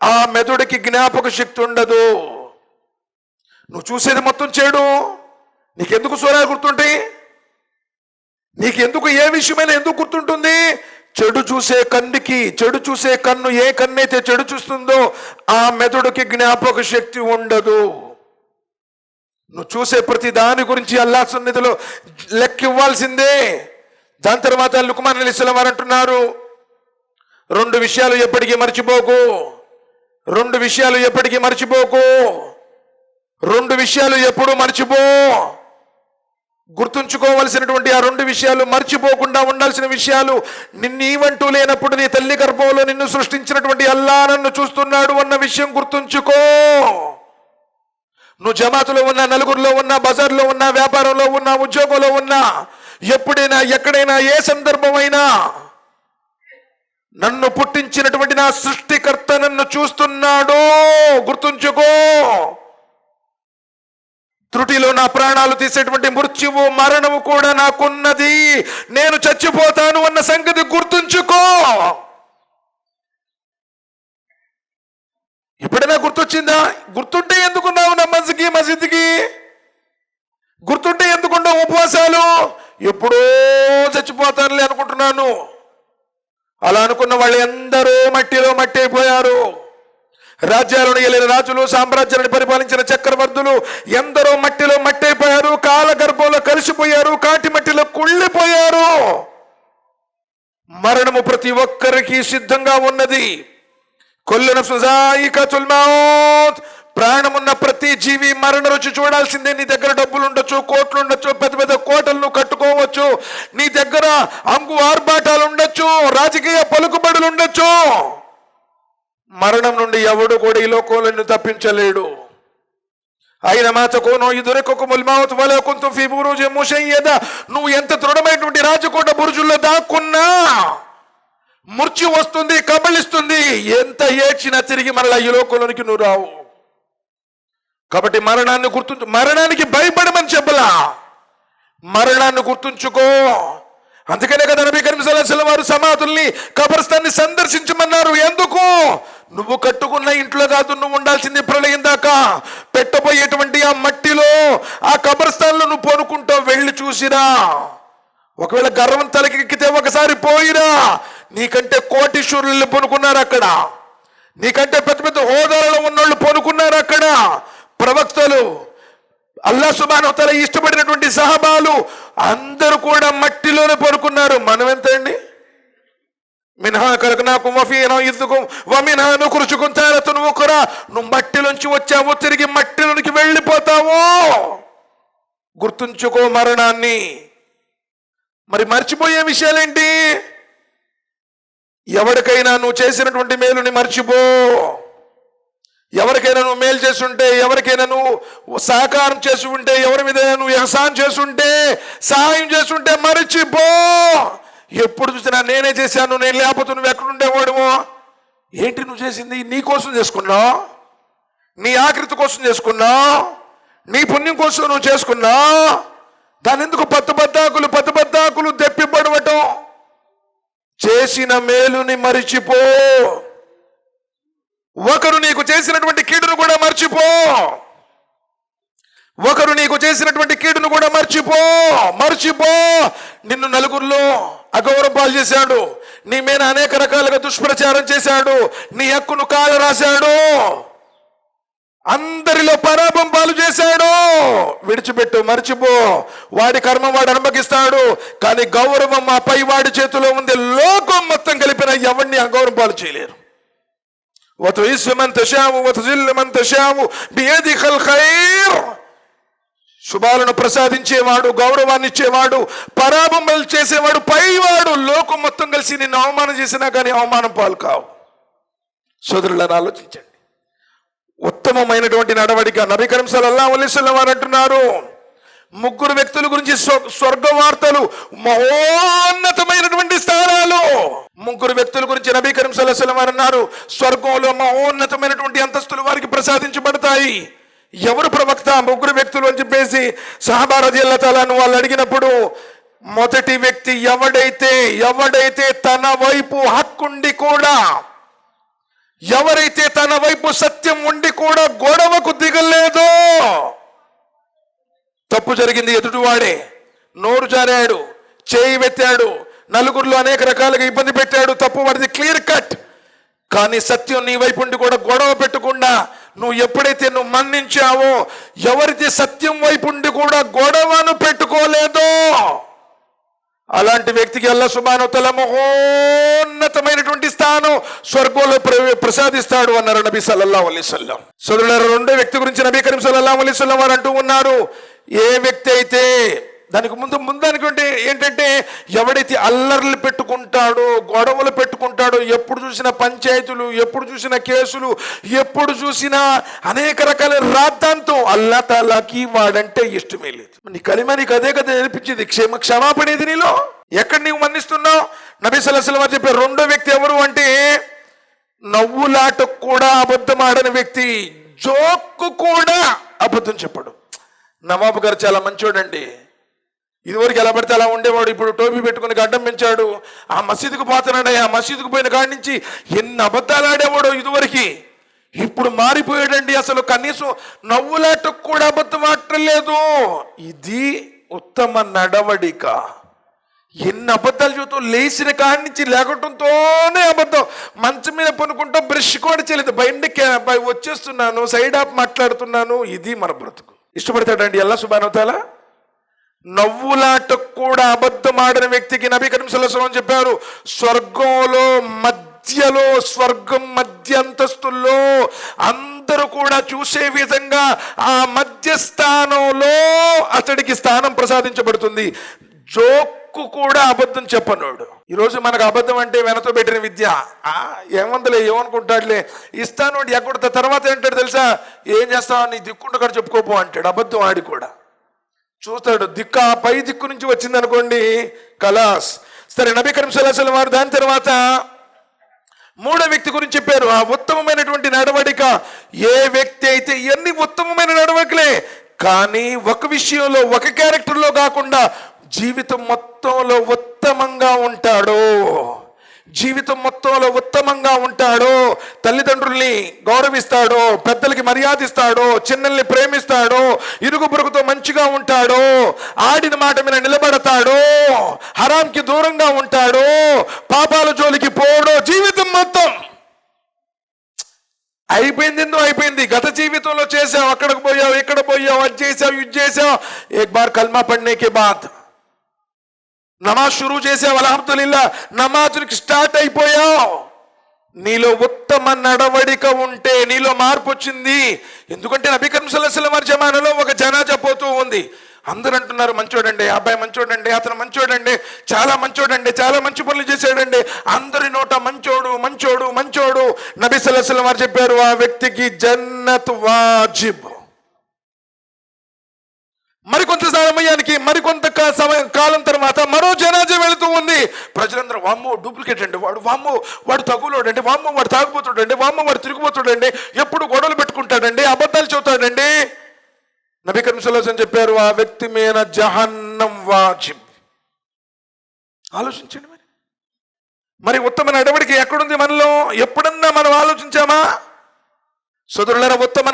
ఆ మెదడుకి జ్ఞాపక శక్తి ఉండదు. నువ్వు చూసేది మొత్తం చెడు, నీకెందుకు సూరాలు గుర్తుంటాయి? నీకెందుకు ఏ విషయమైనా ఎందుకు గుర్తుంటుంది? చెడు చూసే కన్ను ఏ కన్నైతే చెడు చూస్తుందో ఆ మెదడుకి జ్ఞాపక శక్తి ఉండదు. నువ్వు చూసే ప్రతి దాని గురించి అల్లాహ్ సన్నిధిలో లెక్క ఇవ్వాల్సిందే. దాని తర్వాత లుక్మాన్ అలైహిస్సలాం వారు అంటున్నారు, రెండు విషయాలు ఎప్పటికీ మర్చిపోకు, రెండు విషయాలు ఎప్పటికీ మర్చిపోకు, రెండు విషయాలు ఎప్పుడు మర్చిపో. గుర్తుంచుకోవలసినటువంటి ఆ రెండు విషయాలు, మర్చిపోకుండా ఉండాల్సిన విషయాలు. నీవంటూ లేనప్పుడు నీ తల్లి గర్భంలో నిన్ను సృష్టించినటువంటి అల్లా నన్ను చూస్తున్నాడు అన్న విషయం గుర్తుంచుకో. నువ్వు జమాతులో ఉన్నా, నలుగురిలో ఉన్నా, బజార్లో ఉన్నా, వ్యాపారంలో ఉన్నా, ఉద్యోగంలో ఉన్నా, ఎప్పుడైనా ఎక్కడైనా ఏ సందర్భమైనా నన్ను పుట్టించినటువంటి నా సృష్టికర్త నన్ను చూస్తున్నాడు గుర్తుంచుకో. త్రుటిలో నా ప్రాణాలు తీసేటువంటి మృత్యువు, మరణము కూడా నాకున్నది. నేను చచ్చిపోతాను అన్న సంగతి గుర్తుంచుకో. ఎప్పుడైనా గుర్తొచ్చిందా? గుర్తుంటే ఎందుకున్నావు నమాజ్కి, మసీద్కి? గుర్తుంటే ఎందుకున్నావు ఉపవాసాలు? ఎప్పుడో చచ్చిపోతానులే అనుకుంటున్నాను. అలా అనుకున్న వాళ్ళు ఎందరో మట్టిలో మట్టి అయిపోయారు. రాజ్యాలను ఏలిన రాజులు, సామ్రాజ్యాలను పరిపాలించిన చక్రవర్తులు ఎందరో మట్టిలో మట్టి అయిపోయారు. కాల గర్భంలో కలిసిపోయారు, కాటి మట్టిలో కుళ్ళిపోయారు. మరణము ప్రతి ఒక్కరికి సిద్ధంగా ఉన్నది. కుల్లు నఫ్సిన్ జాయికతుల్ మౌత్. ప్రాణమున్న ప్రతి జీవి మరణ రుచి చూడాల్సిందే. నీ దగ్గర డబ్బులు ఉండొచ్చు, కోట్లు ఉండొచ్చు, పెద్ద పెద్ద కోటలను కట్టుకోవచ్చు, నీ దగ్గర అంగు ఆర్భాటాలు ఉండొచ్చు, రాజకీయ పలుకుబడులు ఉండొచ్చు. మరణం నుండి ఎవడు కూడా ఈ లోకంలో తప్పించలేడు. అయిన మాతకోనో ఇదురెక్కుముల్ మౌత్ వలా కుంతుం ఫీ బురూజిన్ ముషయ్యద. నువ్వు ఎంత దృఢమైనటువంటి రాజకోట బురుజుల్లో దాక్కున్నా మృత్యు వస్తుంది, కబళిస్తుంది. ఎంత ఏడ్చినా తిరిగి మరలా ఈ లోకంలోనికి నువ్వు రావు. కాబట్టి మరణాన్ని మరణానికి భయపడమని చెప్పలా, మరణాన్ని గుర్తుంచుకో. అందుకనే కదా నబీ కరీం సల్లల్లాహు అలైహి వసల్లం వారు సమాధుల్ని, కబర్స్థాన్ని సందర్శించమన్నారు. ఎందుకు? నువ్వు కట్టుకున్న ఇంట్లో కాదు నువ్వు ఉండాల్సింది. ప్రళయం దాకా పెట్టబోయేటువంటి ఆ మట్టిలో, ఆ కబర్స్థాన్లో నువ్వు పోనుకుంటావు. వెళ్ళి చూసిరా. ఒకవేళ గర్వం తలకెక్కితే ఒకసారి పోయిరా. నీకంటే కోటీశ్వరులు పొనుకున్నారు అక్కడ, నీకంటే పెద్ద పెద్ద హోదాలలో ఉన్నోళ్ళు పొనుకున్నారు అక్కడ. ప్రవక్తలు, అల్లాహ్ సుబ్హానహు వ తఆలా ఇష్టపడినటువంటి సహబాలు అందరూ కూడా మట్టిలోనే పడుకున్నారు. మనం ఎంత అండి? మిన్హా ఖలక్నాకుం వఫీహా నుయిదుకుం వమిన్హా నుఖ్రిజుకుం తారతన్ ఉఖ్రా. నువ్వు మట్టిలోంచి వచ్చావు, తిరిగి మట్టిలోనికి వెళ్ళిపోతావు. గుర్తుంచుకో మరణాన్ని. మరి మర్చిపోయే విషయాలేంటి? ఎవరికైనా నువ్వు చేసినటువంటి మేలుని మర్చిపో. ఎవరికైనా నువ్వు మేలు చేస్తుంటే, ఎవరికైనా నువ్వు సహకారం చేసి ఉంటే, ఎవరి మీద నువ్వు ihsan చేస్తుంటే, సహాయం చేస్తుంటే మరిచిపో. ఎప్పుడు చూసినా నేనే చేశాను, నేను లేకపోతే నువ్వు ఎక్కడుండేవాడువో. ఏంటి నువ్వు చేసింది? నీ కోసం చేసుకున్నావు, నీ ఆకృతి కోసం చేసుకున్నావు, నీ పుణ్యం కోసం నువ్వు చేసుకున్నావు. దాని ఎందుకు పద్దాకులు దెప్పిపడవటం? చేసిన మేలుని మరిచిపో. ఒకరు నీకు చేసినటువంటి కీడును కూడా మర్చిపో. ఒకరు నీకు చేసినటువంటి కీడును కూడా మర్చిపో. నిన్ను నలుగురిలో అగౌరవం పాలు చేశాడు, నీ మీద అనేక రకాలుగా దుష్ప్రచారం చేశాడు, నీ హక్కును కాల రాశాడు, అందరిలో పరాభం పాలు చేశాడు. విడిచిపెట్టు, మర్చిపో. వాడి కర్మ వాడు అనుభవిస్తాడు. కానీ గౌరవం ఆ పై వాడి చేతిలో ఉంది. లోకం మొత్తం కలిపిన ఎవరిని అగౌరవం పాలు చేయలేరు. వతుఇస్సు మన్ తషావు వతుజిల్లు మన్ తషావు బియదికల్ ఖైర్. శుభాలను ప్రసాదించేవాడు, గౌరవాన్ని ఇచ్చేవాడు, పరాభం చేసేవాడు పైవాడు. లోకం మొత్తం కలిసి నిన్ను అవమానం చేసినా కానీ అవమానం పాలు కావు. సోదరులను ఆలోచించండి. ఉత్తమమైనటువంటి నడవడిక నబీ కరీం సల్లల్లాహు అలైహి వసల్లం వారు అంటున్నారు, ముగ్గురు వ్యక్తుల గురించి స్వర్గవార్తలు, మహోన్నతమైనటువంటి స్థానాలు. ముగ్గురు వ్యక్తుల గురించి నబీ కరీం సల్లల్లాహు అలైహి వసల్లం వారు అన్నారు, స్వర్గంలో మహోన్నతమైనటువంటి అంతస్తులు వారికి ప్రసాదించబడతాయి. ఎవరు ప్రవక్త? ముగ్గురు వ్యక్తులు అని చెప్పేసి సహాబా రదియల్లాహు తఆలా అన్హు వాళ్ళు అడిగినప్పుడు, మొదటి వ్యక్తి ఎవడైతే తన వైపు హక్కుండి కూడా, ఎవరైతే తన వైపు సత్యం ఉండి కూడా గొడవకు దిగలేదో. తప్పు జరిగింది, ఎదుటివాడే నోరు జారాడు, చేయి వెత్తాడు, నలుగురిలో అనేక రకాలుగా ఇబ్బంది పెట్టాడు, తప్పు వాడిది క్లియర్ కట్. కానీ సత్యం నీ వైపు ఉండి కూడా గొడవ పెట్టకుండా నువ్వు ఎప్పుడైతే నువ్వు మన్నించావో, ఎవరైతే సత్యం వైపు ఉండి కూడా గొడవను పెట్టుకోలేదో అలాంటి వ్యక్తికి అల్లాహ్ సుబ్హానహు వ తఆలా మహోన్నతమైనటువంటి స్థానం స్వర్గంలో ప్రసాదిస్తాడు అన్నారు నబీ సల్లల్లాహు అలైహి వసల్లం. సోదరులారా, రెండో వ్యక్తి గురించి నబీ కరీం సల్లల్లాహు అలైహి వసల్లం వారు అంటూ ఉన్నారు, ఏ వ్యక్తి అయితే దానికి ముందనుకుంటే ఏంటంటే, ఎవడైతే అల్లర్లు పెట్టుకుంటాడో, గొడవలు పెట్టుకుంటాడో, ఎప్పుడు చూసిన పంచాయతీలు, ఎప్పుడు చూసిన కేసులు, ఎప్పుడు చూసినా అనేక రకాల రాద్ధాంతం, అల్లా తాలాకి వాడంటే ఇష్టమే లేదు. నీ కలిమ నీకు అదే కదా నేర్పించింది. క్షమాపణ ఇది నీలో. ఎక్కడ నీవు మన్నిస్తున్నావు? నబీ సల్లల్లాహు అలైహి వసల్లం చెప్పారు, రెండో వ్యక్తి ఎవరు అంటే, నవ్వులాటకు కూడా అబద్ధం ఆడని వ్యక్తి, జోక్కు కూడా అబద్ధం చెప్పడు. నవాబు గారు చాలా మంచోడండి. ఇదివరకు ఎలా పడితే అలా ఉండేవాడు. ఇప్పుడు టోపీ పెట్టుకుని గడ్డం పెంచాడు. ఆ మసీదుకు పోతున్నాడు. ఆ మసీదుకు పోయిన కాడి నుంచి ఎన్ని అబద్ధాలు ఆడేవాడో ఇదివరకు. ఇప్పుడు మారిపోయాడండి. అసలు కనీసం నవ్వులాటకు కూడా అబద్ధం ఆడలేదు. ఇది ఉత్తమ నడవడిక. ఎన్ని అబద్ధాలు చూస్తూ లేచిన కాడి నుంచి లేకటంతోనే అబద్ధం. మంచం మీద పనుకుంటూ బ్రష్ కూడా చేయలేదు. బయట వచ్చేస్తున్నాను, సైడ్ ఆఫ్ మాట్లాడుతున్నాను. ఇది మన బ్రతుకు. ఇష్టపడతాడండి అల్లాహ్ సుబ్హానహు వ తఆలా? నవ్వులాటకు కూడా అబద్ధం ఆడిన వ్యక్తికి నబీ కరీం సల్లల్లాహు అలైహి వసల్లం చెప్పారు, స్వర్గం మధ్య అంతస్తుల్లో అందరూ కూడా చూసే విధంగా ఆ మధ్య స్థానంలో అతడికి స్థానం ప్రసాదించబడుతుంది. జోక్కు కూడా అబద్ధం చెప్పనోడు. ఈరోజు మనకు అబద్ధం అంటే వెనతో పెట్టిన విద్య. ఏమందులే, ఏమనుకుంటాడులే, ఇస్తాను ఎక్కడతా. తర్వాత ఏంటాడు తెలుసా? ఏం చేస్తావు, నీ దిక్కుండు కూడా చెప్పుకోపో అంటాడు. అబద్ధం ఆడి కూడా చూస్తాడు. పై దిక్కు నుంచి వచ్చింది అనుకోండి, కలాస్. సరే, నబీ కరీం సల్లల్లాహు అలైహి వసల్లం వారు దాని తర్వాత మూడో వ్యక్తి గురించి చెప్పారు. ఆ ఉత్తమమైనటువంటి నడవడిక. ఏ వ్యక్తి అయితే ఎన్ని ఉత్తమమైన నడవడికలే, కానీ ఒక విషయంలో, ఒక క్యారెక్టర్లో కాకుండా జీవితం మొత్తంలో ఉత్తమంగా ఉంటాడో, తల్లిదండ్రుల్ని గౌరవిస్తాడో, పెద్దలకి మర్యాదిస్తాడో, చిన్నల్ని ప్రేమిస్తాడో, ఇరుగు పొరుగుతో మంచిగా ఉంటాడో, ఆడిన మాట మీద నిలబడతాడో, హరాంకి దూరంగా ఉంటాడో, పాపాల జోలికి పోడో, జీవితం మొత్తం అయిపోయింది. గత జీవితంలో చేసావు, అక్కడికి పోయావు, ఇక్కడ పోయావు, అది చేసావు, ఇది చేసావు. ఏక్ బార్ కల్మా పడ్నేకే బాద్ నమాజ్ షురూ చేసావు, అల్హమ్దులిల్లా, నమాజ్కి స్టార్ట్ అయిపోయావు. నీలో ఉత్తమ నడవడిక ఉంటే నీలో మార్పు వచ్చింది. ఎందుకంటే నబీ కరీం సల్లల్లాహు అలైహి వసల్లం వారి జమానాలో ఒక జనాజా పోతూ ఉంది. అందరూ అంటున్నారు, మంచోడండి, అబ్బాయి మంచోడండి, అతను మంచోడండి, చాలా మంచోడండి, చాలా మంచి పనులు చేశాడండి. అందరి నోట మంచోడు. నబీ సల్లల్లాహు అలైహి వసల్లం వారు చెప్పారు, ఆ వ్యక్తికి జన్నత్ వాజిబ్. మరికొంత సమయానికి, మరికొంత కాలం తర్వాత మరో జనాజా వెళుతూ ఉంది. ప్రజలందరూ, వామ్మో డూప్లికేట్ అండి వాడు, వామ్మో వాడు తగులోడండి, వామ్మో వాడు తాగుపోతాడండి, వామ్మో వాడు తిరిగిపోతాడండి, ఎప్పుడు గొడవలు పెట్టుకుంటాడండి, అబద్ధాలు చెబుతాడండి. నబీ కరీం సల్లల్లాహు అలైహి వసల్లం చెప్పారు, ఆ వ్యక్తి మీద జహన్నం వాజిబ్. ఆలోచించండి. మరి ఉత్తమ నడవడిక ఎక్కడుంది మనలో? ఎప్పుడన్నా మనం ఆలోచించామా? సోదరులారా, ఉత్తమ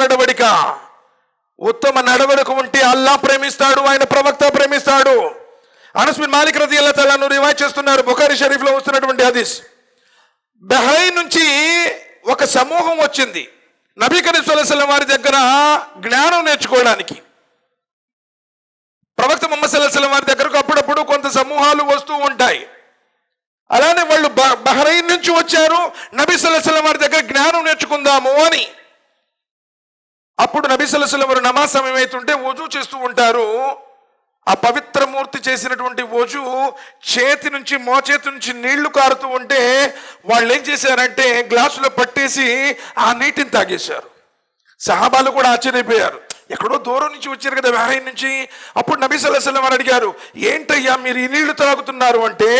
నడవడిక ఉంటే అల్లాహ్ ప్రేమిస్తాడు, ఆయన ప్రవక్త ప్రేమిస్తాడు. అనస్ బిన్ మాలిక్ రదియల్లాహు తఆలా అన్హు రివాయత్ చేస్తున్నారు, బుఖారీ షరీఫ్లో వస్తున్నటువంటి హదీస్. బహ్రైన్ నుంచి ఒక సమూహం వచ్చింది నబీ కరీం సల్లల్లాహు అలైహి వసల్లం వారి దగ్గర జ్ఞానం నేర్చుకోవడానికి. ప్రవక్త ముహమ్మద్ సల్లల్లాహు అలైహి వసల్లం వారి దగ్గరకు అప్పుడప్పుడు కొంత సమూహాలు వస్తూ ఉంటాయి. అలానే వాళ్ళు బహ్రైన్ నుంచి వచ్చారు, నబీ సల్లల్లాహు అలైహి వసల్లం వారి దగ్గర జ్ఞానం నేర్చుకుందాము అని. అప్పుడు నబీ సల్లల్లాహు అలైహి వసల్లం వారు నమాజ్ సమయం అవుతుంటే వజూ చేస్తూ ఉంటారు. ఆ పవిత్రమూర్తి చేసినటువంటి వజూ చేతి నుంచి, మోచేతి నుంచి నీళ్లు కారుతూ ఉంటే వాళ్ళు ఏం చేశారంటే గ్లాసులో పట్టేసి ఆ నీటిని తాగేశారు. సహాబాలు కూడా ఆశ్చర్యపోయారు, ఎక్కడో దూరం నుంచి వచ్చారు కదా బహ్రైన్ నుంచి. అప్పుడు నబీ సల్లల్లాహు అలైహి వసల్లం వారు అడిగారు, ఏంటయ్యా మీరు ఈ నీళ్లు తాగుతున్నారు అంటే,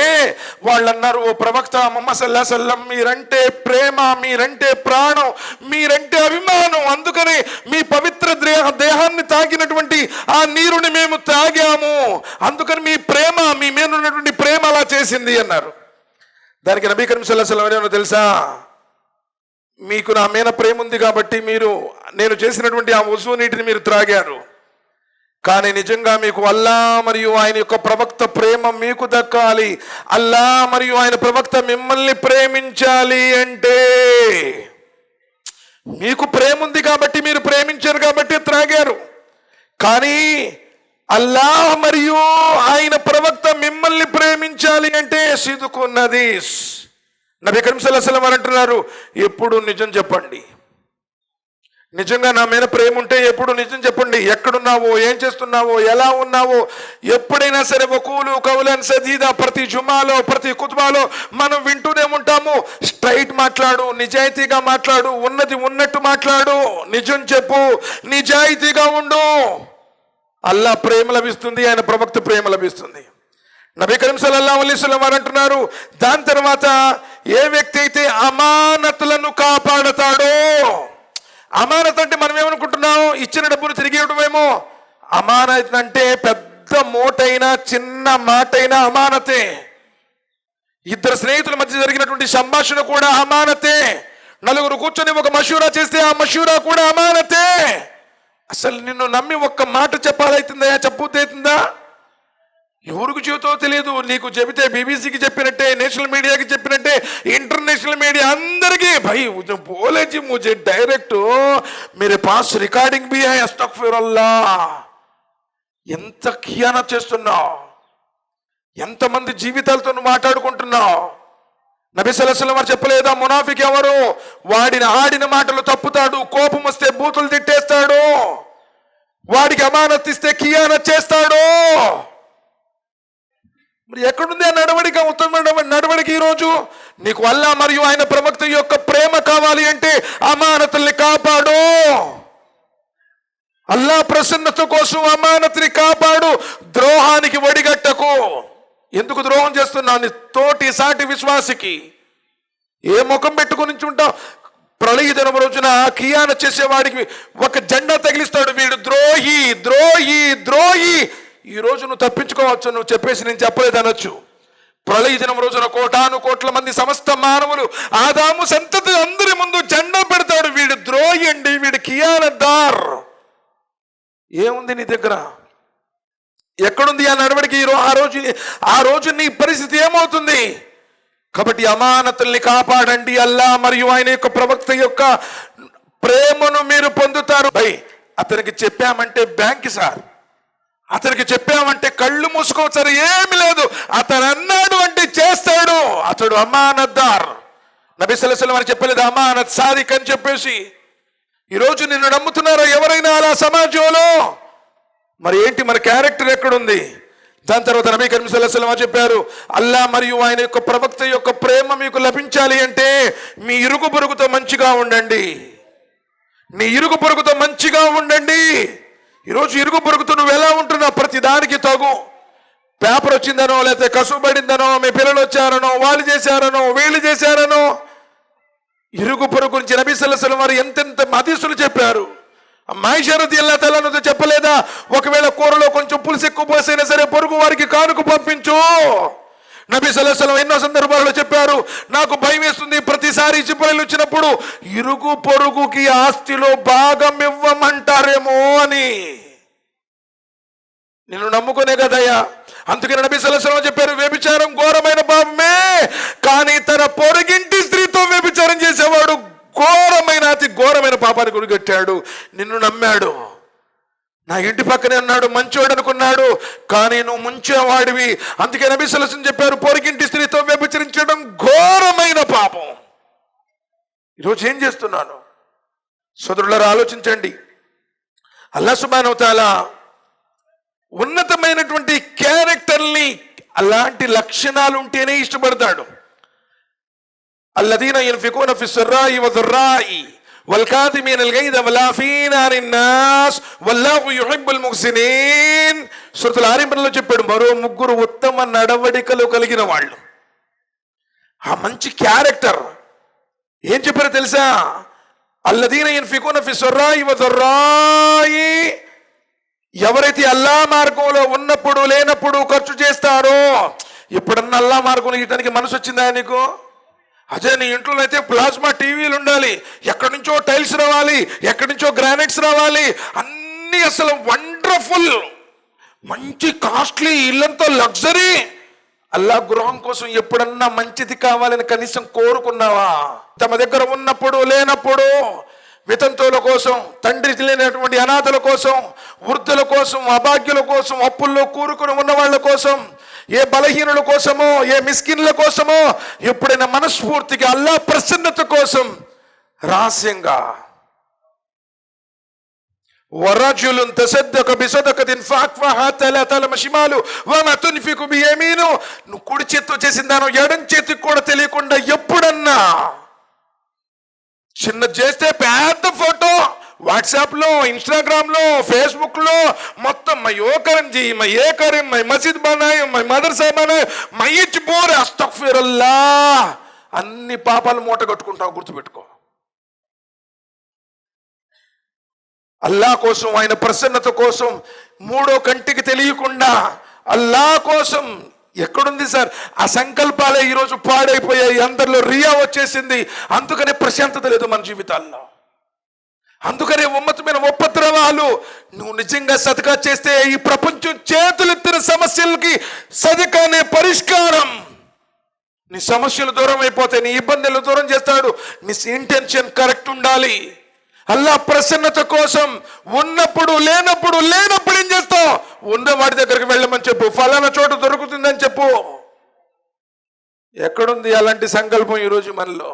వాళ్ళు అన్నారు, ఓ ప్రవక్త ముహమ్మద్ సల్లల్లాహు అలైహి వసల్లం, మీరంటే ప్రేమ, మీరంటే ప్రాణం, మీరంటే అభిమానం, అందుకని మీ పవిత్ర దేహాన్ని తాకినటువంటి ఆ నీరుని మేము తాగాము, అందుకని మీ ప్రేమ, మీ మీద ఉన్నటువంటి ప్రేమ అలా చేసింది అన్నారు. దానికి నబీ కరీం సల్లల్లాహు అలైహి వసల్లం ఏమో తెలుసా? మీకు నా మీద ప్రేమ ఉంది కాబట్టి నేను చేసినటువంటి ఆ వజూ నీటిని మీరు త్రాగారు. కానీ నిజంగా మీకు అల్లా మరియు ఆయన యొక్క ప్రవక్త ప్రేమ మీకు దక్కాలి. అల్లా మరియు ఆయన ప్రవక్త మిమ్మల్ని ప్రేమించాలి అంటే, మీకు ప్రేమ ఉంది కాబట్టి మీరు ప్రేమించారు కాబట్టి త్రాగారు. కానీ అల్లాహ్ మరియు ఆయన ప్రవక్త మిమ్మల్ని ప్రేమించాలి అంటే సిదుకున్నది. నబీ కరీం సల్లల్లాహు అలైహి వసల్లం అంటున్నారు, ఎప్పుడు నిజం చెప్పండి. నిజంగా నా మీద ప్రేమ ఉంటే ఎప్పుడు నిజం చెప్పండి. ఎక్కడున్నావో, ఏం చేస్తున్నావో, ఎలా ఉన్నావో, ఎప్పుడైనా సరే వకూలు కౌలన్ సదీదా ప్రతి జుమాలో ప్రతి ఖుత్బాలో మనం వింటూనే ఉంటాము. స్ట్రైట్ మాట్లాడు, నిజాయితీగా మాట్లాడు, ఉన్నది ఉన్నట్టు మాట్లాడు, నిజం చెప్పు, నిజాయితీగా ఉండు. అల్లా ప్రేమ లభిస్తుంది, ఆయన ప్రవక్త ప్రేమ లభిస్తుంది. నబీ కరీం సల్లల్లాహు అలైహి వసల్లం వారు అంటున్నారు, దాని తర్వాత ఏ వ్యక్తి అయితే అమానతులను కాపాడతాడో. అమానత్ అంటే మనం ఏమనుకుంటున్నాం, ఇచ్చిన డబ్బులు తిరిగి ఇవ్వడమేమో. అమానత్ అంటే పెద్ద మూటైనా చిన్న మాటైనా అమానతే. ఇద్దరు స్నేహితుల మధ్య జరిగినటువంటి సంభాషణ కూడా అమానతే. నలుగురు కూర్చొని ఒక మషూరా చేస్తే ఆ మషూరా కూడా అమానతే. అసలు నిన్ను నమ్మి ఒక్క మాట చెప్పాలైతుందా, చెప్పవుతుందా? ఎవరికి చెబుతో తెలియదు. నీకు చెబితే బీబీసీకి చెప్పినట్టే, నేషనల్ మీడియాకి చెప్పినట్టే, ఇంటర్నేషనల్ మీడియా అందరికీ भाई बोले जी मुझे डायरेक्ट मेरे पास रिकॉर्डिंग भी है अस्तगफिरुल्लाह. ఎంత ఖియానత్ చేస్తున్నావు, ఎంతమంది జీవితాలతో నువ్వు మాట్లాడుకుంటున్నావు. నబీ సల్లల్లాహు అలైహి వసల్లం వారు చెప్పలేదా, మునాఫిక్ ఎవరు? ఆడిన మాటలు తప్పుతాడు, కోపం వస్తే బూతులు తిట్టేస్తాడు, వాడికి అమానత్ ఇస్తే ఖియానత్ చేస్తాడు. మరి ఎక్కడుంది ఆ నడవడిక, ఉత్తమ నడవడిక? ఈరోజు నీకు అల్లా మరియు ఆయన ప్రవక్త యొక్క ప్రేమ కావాలి అంటే అమానతుల్ని కాపాడు. అల్లా ప్రసన్నత కోసం అమానతుని కాపాడు. ద్రోహానికి ఒడిగట్టకు. ఎందుకు ద్రోహం చేస్తున్నావు? నీ తోటి సాటి విశ్వాసికి ఏ ముఖం పెట్టుకుని ఉంటావు? ప్రళయ దినం రోజున ఖియానత్ చేసేవాడికి ఒక జెండా తగిలిస్తాడు, వీడు ద్రోహి ద్రోహి ద్రోహి. ఈ రోజు నువ్వు తప్పించుకోవచ్చు, నువ్వు చెప్పేసి నేను చెప్పలేదు అనొచ్చు. ప్రళయ దినం రోజున కోటాను కోట్ల మంది సమస్త మానవులు ఆదాము సంతతి అందరి ముందు జెండా పెడతాడు, వీడు ద్రోహి అండి, వీడు ఖియానత్దార్. ఏముంది నీ దగ్గర? ఎక్కడుంది ఆ నడవడికి? ఆ రోజు నీ పరిస్థితి ఏమవుతుంది? కాబట్టి అమానతుల్ని కాపాడండి. అల్లా మరియు ఆయన యొక్క ప్రవక్త యొక్క ప్రేమను మీరు పొందుతారు. అతనికి చెప్పామంటే బ్యాంక్ సార్, అతనికి చెప్పామంటే కళ్ళు మూసుకోవచ్చు, ఏమి లేదు. అతను అన్నాడు అంటే చేస్తాడు. అతడు అమానత్దార్. నబీ సల్లల్లాహు అలైహి వసల్లం వారు చెప్పలేదు అమానత్ సాదిక్ అని చెప్పేసి. ఈరోజు నిన్ను నమ్ముతున్నారా ఎవరైనా అలా సమాజంలో? మరి ఏంటి, మన క్యారెక్టర్ ఎక్కడుంది? దాని తర్వాత నబీ కరీం సల్లల్లాహు అలైహి వసల్లం వారు చెప్పారు, అల్లా మరియు ఆయన యొక్క ప్రవక్త యొక్క ప్రేమ మీకు లభించాలి అంటే మీ ఇరుగు పొరుగుతో మంచిగా ఉండండి. నీ ఇరుగు పొరుగుతో మంచిగా ఉండండి. ఈరోజు ఇరుగు పొరుగుతూ నువ్వు ఎలా ఉంటున్నావు? ప్రతి దానికి తగు. పేపర్ వచ్చిందనో, లేకపోతే కసుబడిందనో, మీ పిల్లలు వచ్చారనో, వాళ్ళు చేశారనో, వీళ్ళు చేశారనో, ఇరుగు పొరుగు గురించి నబీ సల్లల్లాహు అలైహి వసల్లం వారు ఎంతెంత హదీసులు చెప్పారు. ఆయిషా రదియల్లాహు తఆలా అన్హా చెప్పలేదా, ఒకవేళ కూరలో కొంచెం పులుసు ఎక్కువ పోసైనా సరే పొరుగు వారికి కానుక పంపించు. నబీ సల్లల్లాహు అలైహి వసల్లం ఎన్నో సందర్భాల్లో చెప్పారు, నాకు భయం వేస్తుంది ప్రతిసారి చిప్పలు వచ్చినప్పుడు ఇరుగు పొరుగుకి ఆస్తిలో భాగం ఇవ్వమంటారేమో అని. నిన్ను నమ్ముకునే కదయ్యా. అందుకని నబీ సల్లల్లాహు అలైహి వసల్లం చెప్పారు, వ్యభిచారం ఘోరమైన పాపమే, కానీ తన పొరుగింటి స్త్రీతో వ్యభిచారం చేసేవాడు ఘోరమైన అతి ఘోరమైన పాపానికి గురిగట్టాడు. నిన్ను నమ్మాడు, నా ఇంటి పక్కనే ఉన్నాడు, మంచోడు అనుకున్నాడు, కానీ నువ్వు ముంచేవాడివి. అందుకే నబీ సల్లల్లాహు అలైహి వసల్లం చెప్పారు, పొరుగింటి స్త్రీతో వ్యభిచరించడం ఘోరమైన పాపం. ఈరోజు ఏం చేస్తున్నాను? సోదరులారా ఆలోచించండి. అల్లాహ్ సుబ్హానహు వ తఆలా ఉన్నతమైనటువంటి క్యారెక్టర్ని, అలాంటి లక్షణాలు ఉంటేనే ఇష్టపడతాడు. అల్లదీన యున్ఫికూన ఫిస్సర్రాయి వదర్రాయి వల్కాదిమీనల్ గైద వలాఫీన అనిన్ నాస్ వల్లాహు యుహిబ్బుల్ ముహ్సినీన్. సూరతుల్ ఆల్ ఇమ్రాన్లో చెప్పాడు, మరో ముగ్గురు ఉత్తమ నడవడికలు కలిగిన వాళ్ళు. ఆ మంచి క్యారెక్టర్ ఏం చెప్పారో తెలుసా? అల్లదీన యున్ఫికూన ఫిస్సర్రాయి వదర్రాయి, ఎవరైతే అల్లా మార్గంలో ఉన్నప్పుడు లేనప్పుడు ఖర్చు చేస్తారో. ఎప్పుడన్నా అల్లా మార్గంలో ఇయటానికి మనసు వచ్చిందా నీకు? అదే నీ ఇంట్లో అయితే ప్లాస్మా టీవీలు ఉండాలి, ఎక్కడి నుంచో టైల్స్ రావాలి, ఎక్కడి నుంచో గ్రానైట్స్ రావాలి, అన్ని అసలు వండర్ఫుల్ మంచి కాస్ట్లీ ఇల్లంతా లగ్జరీ. అల్లా గృహం కోసం ఎప్పుడన్నా మంచిది కావాలని కనీసం కోరుకున్నావా? తమ దగ్గర ఉన్నప్పుడు లేనప్పుడు వితంతువుల కోసం, తండ్రి లేనటువంటి అనాథల కోసం, వృద్ధుల కోసం, అభాగ్యుల కోసం, అప్పుల్లో కూరుకుని ఉన్న వాళ్ళ కోసం, ఏ బలహీనుల కోసమో, ఏ మిస్కిన్ల కోసమో ఎప్పుడైనా మనస్ఫూర్తిగా అల్లా ప్రసన్నత కోసం రహస్యంగా ورجل تصدق بصدقة فأخفاها حتى تعلم شماله وما تنفق بيمينه. నువ్వు కుడి చేత్తో చేసిన దానం ఎడం చేతికి కూడా తెలియకుండా ఎప్పుడన్నా చిన్న చేస్తే పెద్ద ఫోటో వాట్సాప్ లో, ఇన్స్టాగ్రామ్ లో, ఫేస్బుక్ లో మొత్తం మై ఓ కరంజీ, మై ఏ కరీం, మై మసీద్ బనాయి, మై మదర్సా బనాయి, మై ఇచ్ బోర్ అస్తగ్ఫిరుల్లా అన్ని పాపాలు మూట కట్టుకుంటావు. గుర్తుపెట్టుకో. అల్లా కోసం, ఆయన ప్రసన్నత కోసం, మూడో కంటికి తెలియకుండా అల్లా కోసం ఎక్కడుంది సార్ ఆ సంకల్పాలే ఈరోజు పాడైపోయాయి. అందరిలో రియా వచ్చేసింది. అందుకనే ప్రశాంతత లేదు మన జీవితాల్లో. అందుకనే ఉన్నతమైన ఉపద్రవాలు. నువ్వు నిజంగా సదకా చేస్తే ఈ ప్రపంచం చేతులెత్తిన సమస్యలకి సదకానే పరిష్కారం. నీ సమస్యలు దూరం అయిపోతాయి, నీ ఇబ్బందులు దూరం చేస్తాడు. నీ ఇంటెన్షన్ కరెక్ట్ ఉండాలి. అల్లా ప్రసన్నత కోసం ఉన్నప్పుడు లేనప్పుడు ఏం చేస్తావు? ఉన్న వాడి దగ్గరికి వెళ్ళమని చెప్పు, ఫలానా చోట దొరుకుతుందని చెప్పు. ఎక్కడుంది అలాంటి సంకల్పం ఈరోజు మనలో?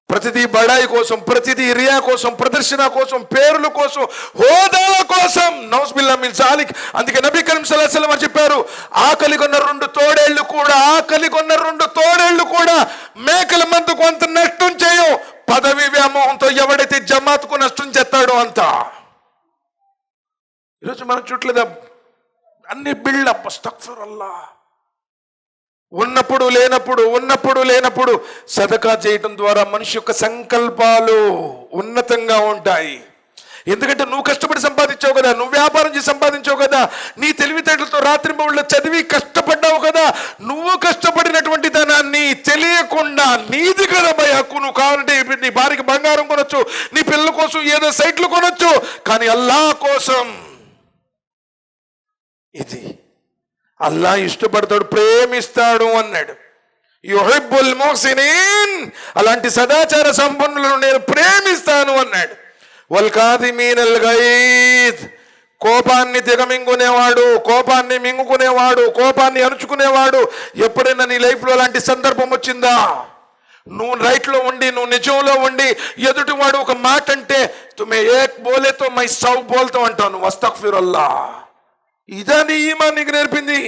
ప్రతిదీ బడాయి కోసం, ప్రతిదీ రియా కోసం, ప్రదర్శన కోసం, పేర్ల కోసం, హోదాల కోసం. నౌజుబిల్లా మిన్ జాలిక్. అందుకే నబీ కరీం సల్లల్లాహు అలైహి వసల్లం చెప్పారు, ఆకలి కొన్న రెండు తోడేళ్లు కూడా మేకల మందుకు అంత నష్టం చేయవు. పదవి వ్యామోహంతో ఎవడైతే జమాత్కు నష్టం చేస్తాడో అంత. ఈరోజు మనం చుట్లేదా అన్ని బిల్డప్. అస్తగ్ఫిరుల్లాహ్. ఉన్నప్పుడు లేనప్పుడు సదకా చేయటం ద్వారా మనిషి యొక్క సంకల్పాలు ఉన్నతంగా ఉంటాయి. ఎందుకంటే నువ్వు కష్టపడి సంపాదించావు కదా, నువ్వు వ్యాపారం చేసి సంపాదించావు కదా, నీ తెలివితేటలతో రాత్రింబవళ్ళు చదివి కష్టపడ్డావు కదా. నువ్వు కష్టపడినటువంటి ధనాన్ని తెలియకుండా నీది కదా భయ హక్కు. నువ్వు కావాలంటే నీ భార్యకి బంగారం కొనొచ్చు, నీ పిల్లల కోసం ఏదో సైట్లు కొనొచ్చు, కానీ అల్లా కోసం ఇది అల్లా ఇష్టపడతాడు, ప్రేమిస్తాడు అన్నాడు. యుహిబ్బుల్ ముహ్సినీన్. అలాంటి సదాచార సంపన్నులను నేను ప్రేమిస్తాను అన్నాడు. వల్ కాదిమీనల్ గైద్. కోపాన్ని దిగమింగుకునేవాడు, కోపాన్ని మింగుకునేవాడు, కోపాన్ని అణుచుకునేవాడు. ఎప్పుడైనా నీ లైఫ్లో అలాంటి సందర్భం వచ్చిందా? నువ్వు రైట్లో ఉండి, నువ్వు నిజంలో ఉండి, ఎదుటివాడు ఒక మాట అంటే తుమ్మే ఏక్ బోలే తో మై సౌ బోల్తో అంటావు నువ్వు. అస్తగ్ఫిరుల్లాహ్. ఇదా నీ ఈమాన్ నీకు నేర్పింది?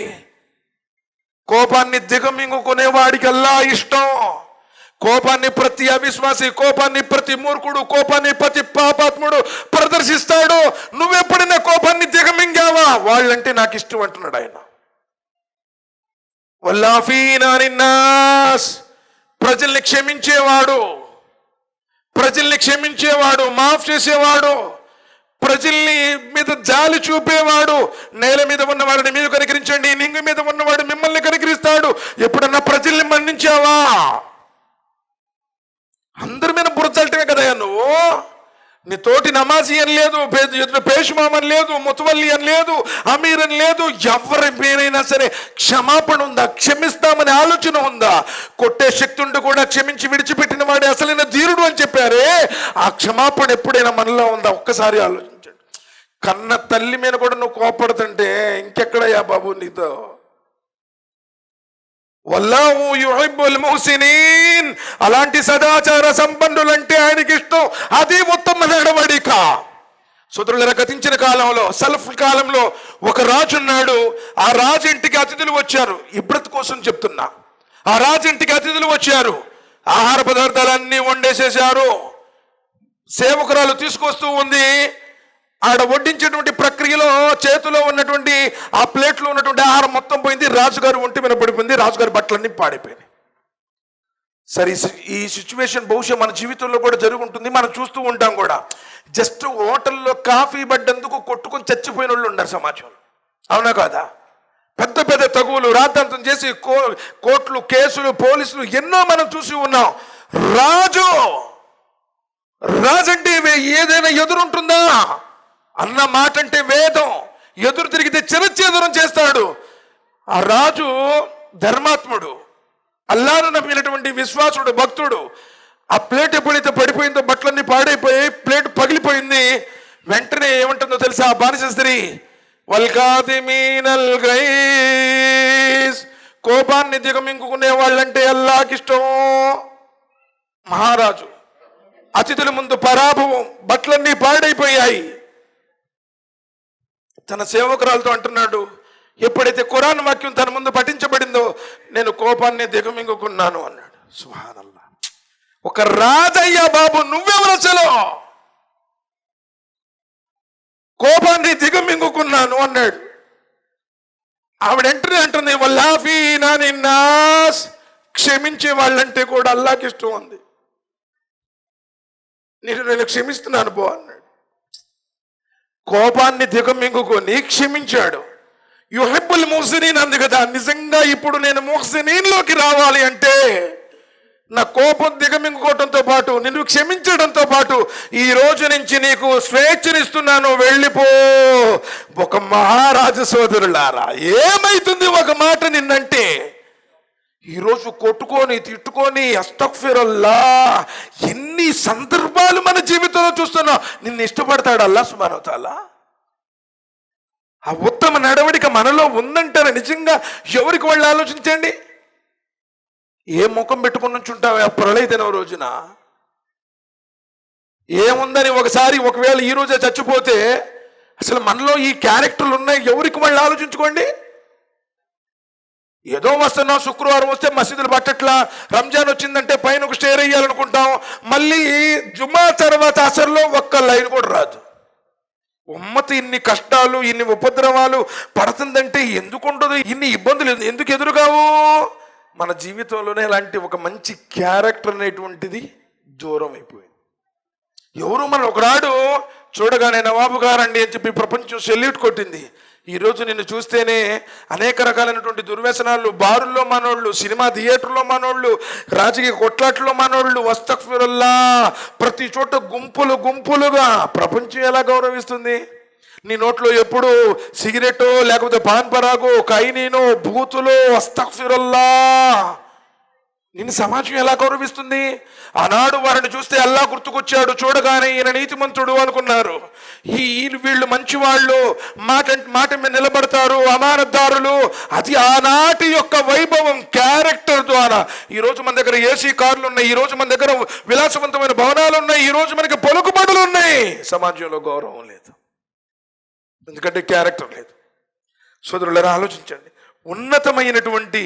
కోపాన్ని దిగమింగుకునే వాడికి అల్లా ఇష్టం. కోపాన్ని ప్రతి అవిశ్వాసి, కోపాన్ని ప్రతి మూర్ఖుడు, కోపాన్ని ప్రతి పాపాత్ముడు ప్రదర్శిస్తాడు. నువ్వెప్పుడైనా కోపాన్ని దిగమింగావా? వాళ్ళంటే నాకు ఇష్టం అంటున్నాడు ఆయన. వల్లాఫీనా అనిన్నాస్. ప్రజల్ని క్షమించేవాడు, మాఫ్ చేసేవాడు, ప్రజల్ని మీద జాలి చూపేవాడు. నేల మీద ఉన్నవాడిని మీరు కనికరించండి, నింగి మీద ఉన్నవాడు మిమ్మల్ని కనికరిస్తాడు. ఎప్పుడన్నా ప్రజల్ని మన్నించావా? అందరి మీద బురచల్టమే కదా నువ్వు. నీ తోటి నమాజీ అని లేదు, పేషుమామని లేదు, ముతవల్లి అని లేదు, అమీర్ అని లేదు. ఎవరి పేరైనా సరే క్షమాపణ ఉందా? క్షమిస్తామనే ఆలోచన ఉందా? కొట్టే శక్తి ఉండి కూడా క్షమించి విడిచిపెట్టిన వాడే అసలైన ధీరుడు అని చెప్పారే. ఆ క్షమాపణ ఎప్పుడైనా మనలో ఉందా? ఒక్కసారి ఆలోచించండి. కన్న తల్లి మీద కూడా నువ్వు కోపడుతుంటే ఇంకెక్కడయ్యా బాబు నీతో? వల్లాహు యుహిబ్బుల్ ముహ్సినీన్. అలాంటి సదాచార సంపన్నులంటే ఆయనకి ఇష్టం. అది ఉత్తమ నడవడిక. సోదరులారా, గతించిన కాలంలో, సల్ఫ్ కాలంలో ఒక రాజు ఉన్నాడు. ఆ రాజు ఇంటికి అతిథులు వచ్చారు. ఇబ్రత్ కోసం చెప్తున్నా. ఆ రాజు ఇంటికి అతిథులు వచ్చారు. ఆహార పదార్థాలన్నీ వండేసేసారు. సేవకురాలు తీసుకొస్తూ ఉంది. ఆడ వడ్డించేటువంటి ప్రక్రియలో చేతిలో ఉన్నటువంటి ఆ ప్లేట్లో ఉన్నటువంటి ఆహారం మొత్తం పోయింది. రాజుగారు ఒంటి మీద పడిపోయింది. రాజుగారి బట్టలన్నీ పాడైపోయినాయి. సరే, ఈ సిచ్యువేషన్ బహుశా మన జీవితంలో కూడా జరుగుంటుంది. మనం చూస్తూ ఉంటాం కూడా. జస్ట్ హోటల్లో కాఫీ పడ్డందుకు కొట్టుకొని చచ్చిపోయిన వాళ్ళు ఉన్నారు సమాజంలో. అవునా కాదా? పెద్ద పెద్ద తగువులు రాద్ధాంతం చేసి కోర్టులు, కేసులు, పోలీసులు ఎన్నో మనం చూసి ఉన్నాం. రాజు అంటే ఏదైనా ఎదురుంటుందా అన్న మాట అంటే వేదం. ఎదురు తిరిగితే చిరచ్ఛేదనం చేస్తాడు. ఆ రాజు ధర్మాత్ముడు, అల్లాను నమ్మినటువంటి విశ్వాసుడు, భక్తుడు. ఆ ప్లేట్ ఎప్పుడైతే పడిపోయిందో బట్టలన్నీ పాడైపోయి ప్లేట్ పగిలిపోయింది. వెంటనే ఏమంటుందో తెలుసా ఆ బానిస స్త్రీ? వల్ కాదిమీనల్ గైజ్. కోపాన్ని దిగమింగుకునే వాళ్ళంటే అల్లాకిష్టం. మహారాజు అతిథుల ముందు పరాభవం, బట్టలన్నీ పాడైపోయాయి. తన సేవకురాలతో అంటున్నాడు, ఎప్పుడైతే ఖురాన్ వాక్యం తన ముందు పఠించబడిందో నేను కోపాన్ని దిగమింగుకున్నాను అన్నాడు. సుబ్హానల్లాహ్. ఒక రాజయ్య బాబు నువ్వెవరు అసలు? కోపాన్ని దిగమింగుకున్నాను అన్నాడు. ఆవిడ వెంటనే అంటుంది, వల్లాఫీనా నిన్నాస్, క్షమించే వాళ్ళంటే కూడా అల్లాహ్కి ఇష్టం ఉంది, నేను క్షమిస్తున్నాను పో అన్నాడు. కోపాన్ని దిగమింగుకొని క్షమించాడు. యుహిబ్బుల్ ముహ్సినీన్ అంది కదా, నిజంగా ఇప్పుడు నేను ముహ్సినీన్లోకి రావాలి అంటే నా కోపం దిగమింగుకోవడంతో పాటు నిన్ను క్షమించడంతో పాటు ఈ రోజు నుంచి నీకు స్వేచ్ఛనిస్తున్నాను, వెళ్ళిపో. ఒక మహారాజు సోదరులారా, ఏమైతుంది ఒక మాట నిన్నంటే? ఈరోజు కొట్టుకొని తిట్టుకొని అస్తగ్ఫిరుల్లా, ఎన్ని సందర్భాలు మన జీవితంలో చూస్తున్నాం. నిన్ను ఇష్టపడతాడు అల్లాహ్ సుబ్హానహు వ తఆలా. ఆ ఉత్తమ నడవడిక మనలో ఉందంటారా? నిజంగా ఎవరికి వాళ్ళు ఆలోచించండి. ఏ ముఖం పెట్టుకుని నుంచుంటావు ఆ ప్రళయదిన రోజున? ఏముందని ఒకసారి ఒకవేళ ఈ రోజే చచ్చిపోతే అసలు మనలో ఈ క్యారెక్టర్లు ఉన్నాయి, ఎవరికి వాళ్ళు ఆలోచించుకోండి. ఏదో వస్తున్నాం, శుక్రవారం వస్తే మసీదులు పట్టట్లా, రంజాన్ వచ్చిందంటే పైన ఒక స్టేర్ వేయాలనుకుంటాం, మళ్ళీ జుమ్మా తర్వాత అసర్లో ఒక్క లైన్ కూడా రాదు. ఉమ్మతి ఇన్ని కష్టాలు ఇన్ని ఉపద్రవాలు పడుతుందంటే ఎందుకు ఉండదు? ఇన్ని ఇబ్బందులు ఎందుకు ఎదురుగావు? మన జీవితంలోనే ఇలాంటి ఒక మంచి క్యారెక్టర్ అనేటువంటిది దూరం అయిపోయింది. ఎవరు మన ఒకనాడు చూడగానే నవాబు గారండి అని చెప్పి ప్రపంచం సెల్యూట్ కొట్టింది. ఈరోజు నిన్ను చూస్తేనే అనేక రకాలైనటువంటి దుర్వ్యసనాలు, బారుల్లో మనోళ్ళు, సినిమా థియేటర్లో మనోళ్ళు, రాజకీయ కొట్లాట్లో మనోళ్ళు, అస్తగ్ఫిరుల్లా, ప్రతి చోట గుంపులు గుంపులుగా. ప్రపంచం ఎలా గౌరవిస్తుంది? నీ నోట్లో ఎప్పుడు సిగరెటో లేకపోతే పాన్ పరాగో, కైనీనో, బూతులో, అస్తగ్ఫిరుల్లా. నిన్ను సమాజం ఎలా గౌరవిస్తుంది? ఆనాడు వారిని చూస్తే అల్లాహ్ గుర్తుకొచ్చాడు, చూడగానే ఈయన నీతిమంతుడు అనుకున్నారు. వీళ్ళు మంచివాళ్ళు, మాట మీద నిలబడతారు, అమానతదారులు. అది ఆనాటి యొక్క వైభవం, క్యారెక్టర్ ద్వారా. ఈరోజు మన దగ్గర ఏసీ కార్లు ఉన్నాయి, ఈరోజు మన దగ్గర విలాసవంతమైన భవనాలు ఉన్నాయి, ఈరోజు మనకి పలుకుబడులు ఉన్నాయి. సమాజంలో గౌరవం లేదు, ఎందుకంటే క్యారెక్టర్ లేదు. సోదరులారా, ఆలోచించండి. ఉన్నతమైనటువంటి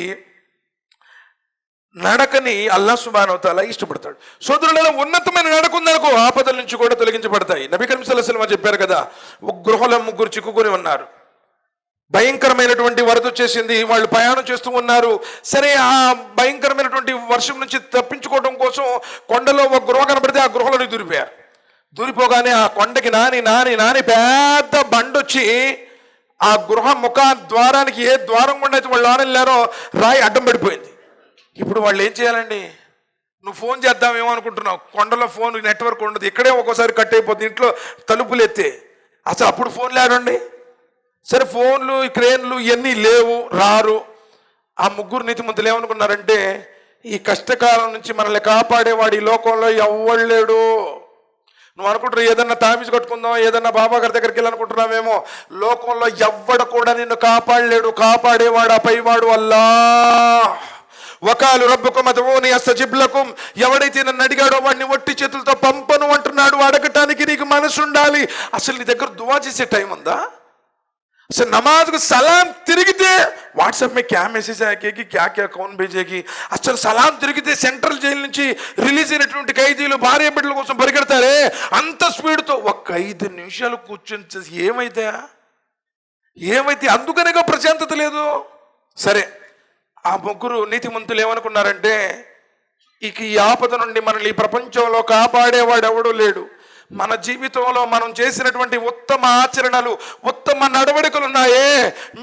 నడకని అల్లాహ్ సుబ్హానహు వ తఆలా ఇష్టపడతాడు. సోదరులలో ఉన్నతమైన నడక ఉందనుకో, ఆపదల నుంచి కూడా తొలగించబడతాయి. నబీ కరీం సల్లల్లాహు అలైహి వసల్లం చెప్పారు కదా, ఒక గృహలో ముగ్గురు చిక్కుకొని ఉన్నారు. భయంకరమైనటువంటి వరద వచ్చేసింది, వాళ్ళు ప్రయాణం చేస్తూ ఉన్నారు. సరే, ఆ భయంకరమైనటువంటి వర్షం నుంచి తప్పించుకోవడం కోసం కొండలో ఒక గృహ కనబడితే ఆ గృహలోని దూరిపోయారు. దూరిపోగానే ఆ కొండకి నాని నాని నాని పెద్ద బండొచ్చి ఆ గృహ ముఖ ద్వారానికి, ఏ ద్వారం గుండా అయితే వాళ్ళు వెళ్ళారో రాయి అడ్డం పడిపోయింది. ఇప్పుడు వాళ్ళు ఏం చేయాలండి? నువ్వు ఫోన్ చేద్దామేమో అనుకుంటున్నావు, కొండలో ఫోన్ నెట్వర్క్ ఉండదు, ఇక్కడే ఒక్కోసారి కట్ అయిపోతుంది, ఇంట్లో తలుపులు ఎత్తే. అసలు అప్పుడు ఫోన్లు ఆడండి. సరే, ఫోన్లు, క్రేన్లు ఇవన్నీ లేవు, రారు. ఆ ముగ్గురు నీతిమంతులు ఏమనుకున్నారంటే, ఈ కష్టకాలం నుంచి మనల్ని కాపాడేవాడు ఈ లోకంలో ఎవ్వడు లేడు. నువ్వు అనుకుంటున్నావు ఏదన్నా తాబీజు కట్టుకుందాం, ఏదన్నా బాబా గారి దగ్గరికి వెళ్ళాలనుకుంటున్నావేమో. లోకంలో ఎవ్వడ కూడా నిన్ను కాపాడలేడు, కాపాడేవాడు ఆ పైవాడు అల్లాహ్. వకాలు రబ్బుకుం అదుఊని అస్తజిబ్ లకుం. ఎవడైతే నన్ను అడిగాడో వాడిని ఒట్టి చేతులతో పంపను అంటున్నాడు. అడగటానికి నీకు మనసు ఉండాలి. అసలు నీ దగ్గర దువా చేసే టైం ఉందా? అసలు నమాజ్కు సలాం తిరిగితే వాట్సాప్ में क्या मैसेज आएगी, क्या क्या कौन भेजेगी? అసలు సలాం తిరిగితే సెంట్రల్ జైలు నుంచి రిలీజ్ అయినటువంటి ఖైదీలు భార్య బిడ్డల కోసం పరిగెడతారే, అంత స్పీడ్తో ఒక్క 5 నిమిషాలు కూర్చొని ఏమైతే అందుకనేగా ప్రశాంతత లేదు. సరే, ఆ ముగ్గురు నీతిమంతులు ఏమనుకున్నారంటే, ఇక ఈ ఆపద నుండి మనల్ని ఈ ప్రపంచంలో కాపాడేవాడు ఎవడూ లేడు. మన జీవితంలో మనం చేసినటువంటి ఉత్తమ ఆచరణలు, ఉత్తమ నడవడికలు ఉన్నాయే,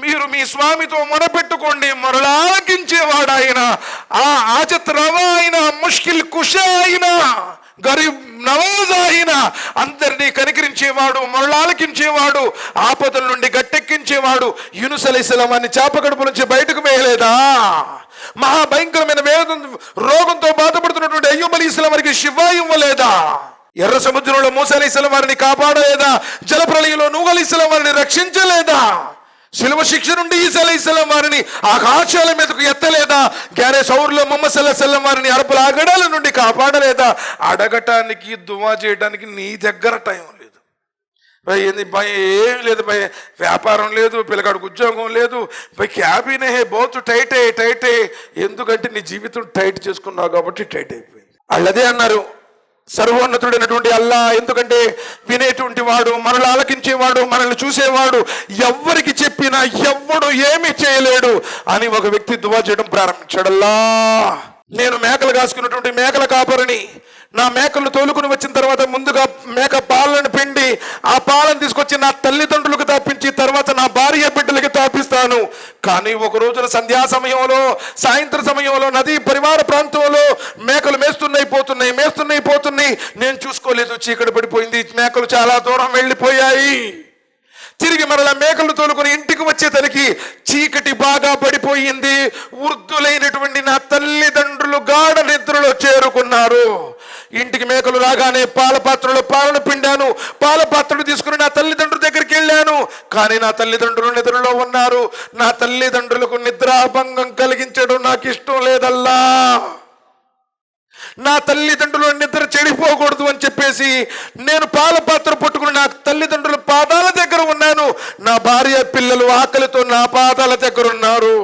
మీరు మీ స్వామితో మొరపెట్టుకోండి, మొరలాలకించేవాడు ఆయన. ఆ ఆజత్ రవా అయినా, ముష్కిల్ కుషా అయినా, గరీబ్ నవాజ్ అయినా అందరినీ కనికరించేవాడు, మొరలాలకించేవాడు, ఆపదల నుండి గట్టెక్కించేవాడు. యూనుస్ అలైహిస్సలాం అని చేపకడుపు నుంచి బయటకు వేయలేదా? మహాభయంకరమైన రోగంతో బాధపడుతున్నటువంటి అయ్యూబ్ అలైహిస్సలాం వారికి షిఫా ఇవ్వలేదా? ఎర్ర సముద్రంలో మూసా అలైహిస్సలాం వారిని కాపాడలేదా? జలప్రళయంలో నూహ్ అలైహిస్సలాం వారిని రక్షించలేదా? శిలువ శిక్ష నుండి ఈసా అలైహిస్సలాం వారిని ఆకాశాల మీదకు ఎత్తలేదా? గ్యారే సౌర్లో ముహమ్మద్ సల్లల్లాహు అలైహి వసల్లం వారిని అరపుల ఆగడాల నుండి కాపాడలేదా? అడగటానికి, దువా చేయడానికి నీ దగ్గర టైం లేదు. భయ్ ఏంది భయ్, ఏం లేదు భయ్, వ్యాపారం లేదు, పిల్లగాడికి ఉద్యోగం లేదు భయ్, క్యాబినే బోత్ టైట్ టైట్. ఎందుకంటే నీ జీవితం టైట్ చేసుకున్నావు కాబట్టి టైట్ అయిపోయింది. వాళ్ళదే అన్నారు సర్వోన్నతుడైనటువంటి అల్లా. ఎందుకంటే వినేటువంటి వాడు, మనల్ని ఆలకించేవాడు, మనల్ని చూసేవాడు, ఎవ్వరికి చెప్పినా ఎవ్వడు ఏమీ చేయలేడు అని ఒక వ్యక్తి దువా చేయడం ప్రారంభించాడు. అల్లా, నేను మేకలు కాసుకున్నటువంటి మేకల కాపరిని. నా మేకలను తోలుకుని వచ్చిన తర్వాత ముందుగా మేక పాలను పిండి ఆ పాలను తీసుకొచ్చి నా తల్లిదండ్రులకు తాపించి తర్వాత నా భార్య బిడ్డలకి తాపిస్తాను. కానీ ఒక రోజున సంధ్యా సమయంలో, సాయంత్రం సమయంలో నదీ పరివార ప్రాంతంలో మేకలు మేస్తున్నాయి. నేను చూసుకోలేదు, చీకటి పడిపోయింది, మేకలు చాలా దూరం వెళ్ళిపోయాయి. తిరిగి మరలా మేకలు తోలుకుని ఇంటికి వచ్చేసరికి చీకటి బాగా పడిపోయింది. వృద్ధులైనటువంటి నా తల్లిదండ్రులు గాఢ నిద్రలో చేరుకున్నారు. ఇంటికి మేకలు రాగానే పాల పాత్రలో పాలను పిండాను. పాల పాత్రలు తీసుకుని నా తల్లిదండ్రుల దగ్గరికి వెళ్ళాను. కానీ నా తల్లిదండ్రులు నిద్రలో ఉన్నారు. నా తల్లిదండ్రులకు నిద్రాభంగం కలిగించడం నాకు ఇష్టం లేదల్లా. నా తల్లిదండ్రులు నిద్ర చెడిపోకూడదు అని చెప్పేసి నేను పాల పాత్ర పట్టుకుని నా తల్లిదండ్రుల పాదాల దగ్గర ఉన్నాను. నా భార్య పిల్లలు ఆకలితో నా పాదాల దగ్గర ఉన్నారు.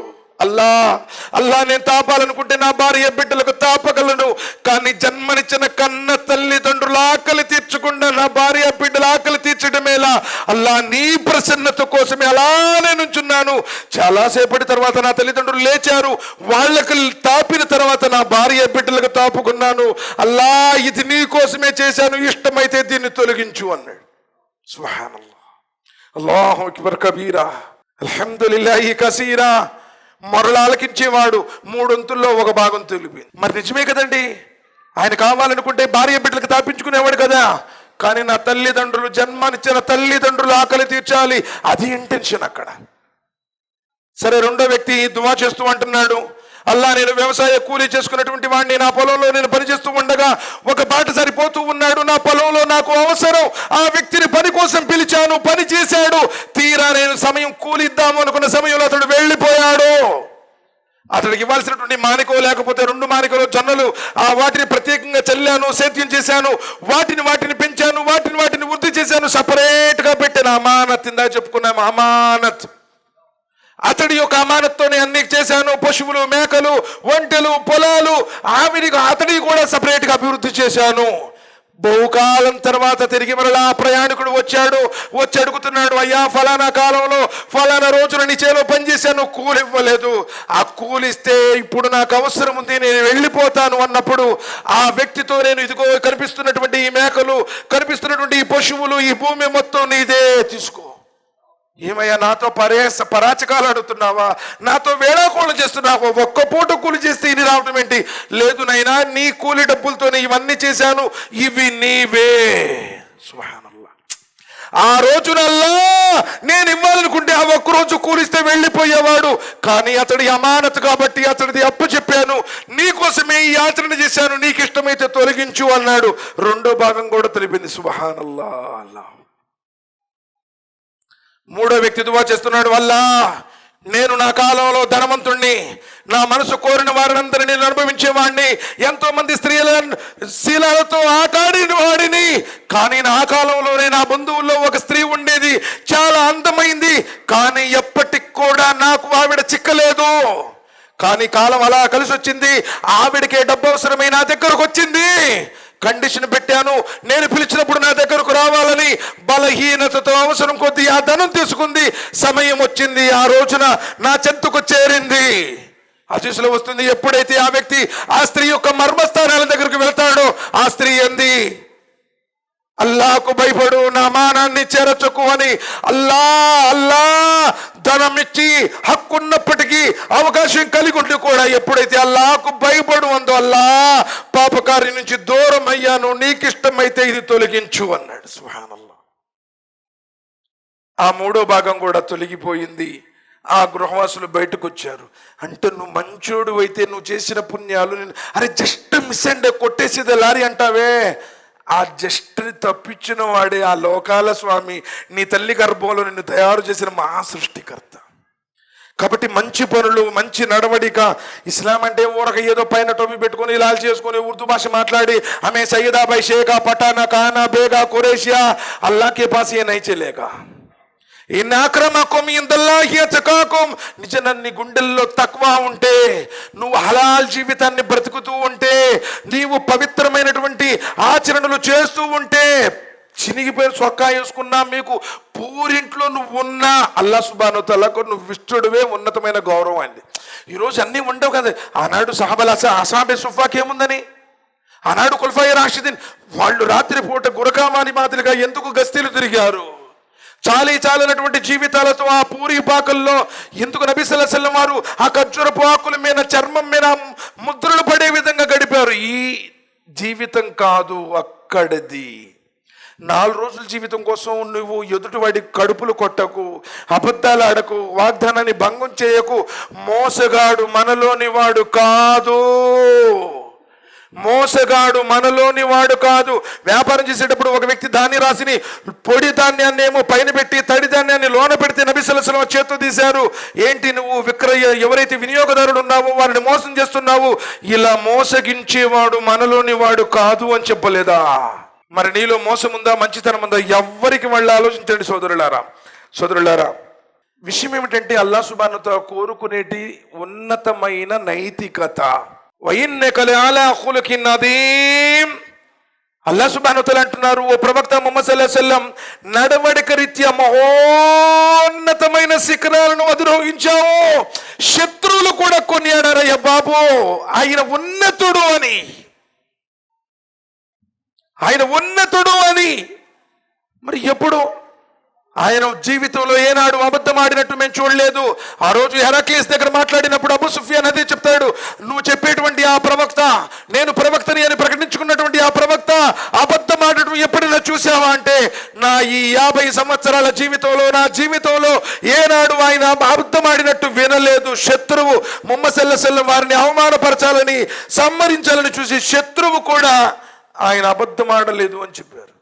అల్లా నేను తాపాలనుకుంటే నా భార్య బిడ్డలకు తాపగలను. కానీ జన్మనిచ్చిన కన్న తల్లిదండ్రుల ఆకలి తీర్చకుండా నా భార్య బిడ్డల ఆకలి తీర్చడమేలా. అల్లా, నీ ప్రసన్నత కోసమే అలానే నుంచున్నాను. చాలాసేపటి తర్వాత నా తల్లిదండ్రులు లేచారు. వాళ్ళకు తాపిన తర్వాత నా భార్య బిడ్డలకు తాపుకున్నాను. అల్లా, ఇది నీ కోసమే చేశాను, ఇష్టమైతే దీన్ని తొలగించు అన్నాడు. సుబ్హానల్లాహ్, అల్లాహు అక్బర్ కబీరా, అల్హమ్దులిల్లాహి కసీరా. మరల ఆలకించేవాడు 3 ఒక భాగం తొలిపోయింది. మరి నిజమే కదండి, ఆయన కావాలనుకుంటే భార్య బిడ్డలకు తాపించుకునేవాడు కదా. కానీ నా తల్లిదండ్రులు, జన్మనిచ్చిన తల్లిదండ్రులు ఆకలి తీర్చాలి, అది ఇంటెన్షన్ అక్కడ. సరే, రెండో వ్యక్తి దువా చేస్తూ అంటున్నాడు, అల్లా, నేను వ్యవసాయ కూలీ చేసుకున్నటువంటి వాడిని. నా పొలంలో నేను పనిచేస్తూ ఉండగా ఒక బాటసారి పోతూ ఉన్నాడు. నా పొలంలో నాకు అవసరం. ఆ వ్యక్తిని పని కోసం పిలిచాను, పని చేశాడు. తీరా నేను సమయం కూలిద్దాము అనుకున్న సమయంలో అతడు వెళ్ళిపోయాడు. అతడికి ఇవ్వాల్సినటువంటి మానికో లేకపోతే 2 మానికలు జొన్నలు, వాటిని ప్రత్యేకంగా చల్లాను, సేద్యం చేశాను, వాటిని పెంచాను, వాటిని వృద్ధి చేశాను, సపరేట్గా పెట్టాను. అమానత్, ఇందా చెప్పుకున్నాము, అమానత్. అతడి యొక్క అమానత్తోనే అన్ని చేశాను. పశువులు, మేకలు, ఒంటెలు, పొలాలు, అతడి కూడా సపరేట్గా అభివృద్ధి చేశాను. బహుకాలం తర్వాత తిరిగి మరలా ప్రయాణికుడు వచ్చి అడుగుతున్నాడు, అయ్యా, ఫలానా కాలంలో ఫలానా రోజున నీ చేలో పనిచేశాను, కూలి ఇవ్వలేదు. ఆ కూలిస్తే ఇప్పుడు నాకు అవసరం ఉంది, నేను వెళ్ళిపోతాను అన్నప్పుడు ఆ వ్యక్తితో నేను, ఇదిగో కనిపిస్తున్నటువంటి ఈ మేకలు, కనిపిస్తున్నటువంటి ఈ పశువులు, ఈ భూమి మొత్తం నీదే, తీసుకో. ఏమయ్యా, నాతో పరాచకాలు అడుగుతున్నావా? నాతో వేళాకోళం చేస్తున్నావా? ఒక్క పూట కూలి చేస్తే ఇన్ని రావటం ఏంటి? లేదు నైనా, నీ కూలి డబ్బులతోనే ఇవన్నీ చేశాను, ఇవి నీవే. సుబ్హానల్లాహ్. ఆ రోజునల్లా నేను ఇవ్వాలనుకుంటే ఆ ఒక్కరోజు కూలిస్తే వెళ్ళిపోయేవాడు. కానీ అతడి అమానత్ కాబట్టి అతడిది అప్పు చెప్పాను, నీకోసమే ఈ ఆచరణ చేశాను, నీకు ఇష్టమైతే తొలగించు అన్నాడు. రెండో భాగం కూడా తెలిపింది. సుబ్హానల్లాహ్. అల్లాహ్. మూడో వ్యక్తి దువా చేస్తున్నాడు, అల్లా, నేను నా కాలంలో ధనవంతుణ్ణి, నా మనసు కోరిన వారినందరినీ నేను అనుభవించేవాడిని, ఎంతో మంది శీలాలతో ఆటాడిన వాడిని. కానీ నా కాలంలోనే నా బంధువుల్లో ఒక స్త్రీ ఉండేది, చాలా అందమైంది. కానీ ఎప్పటికి కూడా నాకు ఆవిడ చిక్కలేదు. కానీ కాలం అలా కలిసి వచ్చింది, ఆవిడకే డబ్బు అవసరమై నా దగ్గరకు వచ్చింది. కండిషన్ పెట్టాను, నేను పిలిచినప్పుడు నా దగ్గరకు రావాలని. బలహీనతతో అవసరం కొద్దీ ఆ ధనం తీసుకుంది. సమయం వచ్చింది, ఆ రోజున నా చెంతకు చేరింది. హదీసులో వస్తుంది, ఎప్పుడైతే ఆ వ్యక్తి ఆ స్త్రీ యొక్క మర్మస్థానాల దగ్గరకు వెళ్తాడో ఆ స్త్రీ అంది, అల్లాహకు భయపడు, నా మానాన్ని చేరచకు అని. అల్లా ధనం ఇచ్చి హక్కున్నప్పటికీ, అవకాశం కలిగి ఉండి కూడా ఎప్పుడైతే అల్లాహకు భయపడు అందో, అల్లా, పాపకారి నుంచి దూరం అయ్యాను, నీకిష్టమైతే ఇది తొలగించు అన్నాడు. సుబ్హానల్లాహ్. ఆ మూడో భాగం కూడా తొలగిపోయింది. ఆ గృహవాసులు బయటకు వచ్చారు. అంటే నువ్వు మంచోడు అయితే నువ్వు చేసిన పుణ్యాలు, అరే జస్ట్ మిస్ అండ్ కొట్టేసేది లారీ అంటావే, ఆ జస్ట్ని తప్పించిన వాడే ఆ లోకాల స్వామి, నీ తల్లి గర్భంలో నిన్ను తయారు చేసిన మహా సృష్టికర్త. కాబట్టి మంచి పనులు, మంచి నడవడిక. ఇస్లాం అంటే ఊరక ఏదో పైన టోపీ పెట్టుకొని ఇలా చేసుకొని ఉర్దూ భాష మాట్లాడి హమే సయ్యదా భాయ్ షేఖా పఠానా కానా బేగా కురేషియా అల్లా కే పాస్ ఏ నహీ చలేగా. ఇన్ అక్రమకుం ఇందల్లాహి అత్కాకుం. నిజంగా నీ గుండెల్లో తక్వా ఉంటే, నువ్వు హలాల్ జీవితాన్ని బ్రతుకుతూ ఉంటే, నీవు పవిత్రమైనటువంటి ఆచరణలు చేస్తూ ఉంటే, చినిగిపోయిన చొక్కా వేసుకున్నా, మీకు పూరింట్లో నువ్వు ఉన్నా అల్లా సుబ్హానహు తఆలాకు నువ్వు ఇష్టడువే ఉన్నతమైన గౌరవం అండి. ఈరోజు అన్నీ ఉండవు కదా. ఆనాడు సహాబాల అసాబే సుఫాకి ఏముందని, ఆనాడు ఖులఫాయే రాషిదీన్ వాళ్ళు రాత్రిపూట గురకామాని మాదిరిగా ఎందుకు గస్తీలు తిరిగారు? చాలినటువంటి జీవితాలతో ఆ పూరి పాకల్లో ఎందుకు నబీ సల్లల్లాహు అలైహి వసల్లం వారు ఆ ఖర్జూరపు ఆకుల మీద, చర్మం మీద ముద్రలు పడే విధంగా గడిపారు. ఈ జీవితం కాదు అక్కడిది. 4 రోజుల జీవితం కోసం నువ్వు ఎదుటివాడి కడుపులు కొట్టకు, అబద్ధాలు ఆడకు, వాగ్దానాన్ని భంగం చేయకు. మోసగాడు మనలోని వాడు కాదు, మోసగాడు మనలోని వాడు కాదు. వ్యాపారం చేసేటప్పుడు ఒక వ్యక్తి రాసిని పొడి ధాన్యాన్ని ఏమో పైన పెట్టి తడి ధాన్యాన్ని లోన పెడితే నబీ సల్లల్లాహు అలైహి వసల్లం చేత్తో తీశారు. ఏంటి నువ్వు ఎవరైతే వినియోగదారుడు ఉన్నావో వారిని మోసం చేస్తున్నావు, ఇలా మోసగించేవాడు మనలోని వాడు కాదు అని చెప్పలేదా? మరి నీలో మోసం ఉందా, మంచితనం ఉందా? ఎవ్వరికి వాళ్ళు ఆలోచించండి సోదరులారా. విషయం ఏమిటంటే అల్లాహ్ సుబ్హానహు తఆలా కోరుకునేటి ఉన్నతమైన నైతికత. వఇన్నక లఅలా ఖులుకిన్ అదీమ్. అల్లాహ్ సుబ్హానహు తఆలా అంటున్నారు, ఓ ప్రవక్త ముహమ్మద్ సల్లల్లాహు అలైహి వసల్లం, నడవడిక రీత్యా మహోన్నతమైన శిఖరాలను అధిరోహించావు. శత్రువులు కూడా కొనియాడారయ్య బాబు, ఆయన ఉన్నతుడు అని, ఆయన ఉన్నతుడు అని. మరి ఎప్పుడు ఆయన జీవితంలో ఏనాడు అబద్ధం ఆడినట్టు మేము చూడలేదు. ఆ రోజు హెరాక్లీస్ దగ్గర మాట్లాడినప్పుడు అబూ సుఫియాన్ అదే చెప్తాడు, నువ్వు చెప్పేటువంటి ఆ ప్రవక్త, నేను ప్రవక్తని అని ప్రకటించుకున్నటువంటి ఆ ప్రవక్త అబద్ధం ఆడటం ఎప్పుడైనా చూసావా అంటే, నా ఈ 50 సంవత్సరాల జీవితంలో, నా జీవితంలో ఏనాడు ఆయన అబద్ధం ఆడినట్టు వినలేదు. శత్రువు ముహమ్మద్ సల్లల్లాహు అలైహి వసల్లం వారిని అవమానపరచాలని, సంహరించాలని చూసి శత్రువు కూడా ఆయన అబద్ధం ఆడలేదు అని చెప్పారు.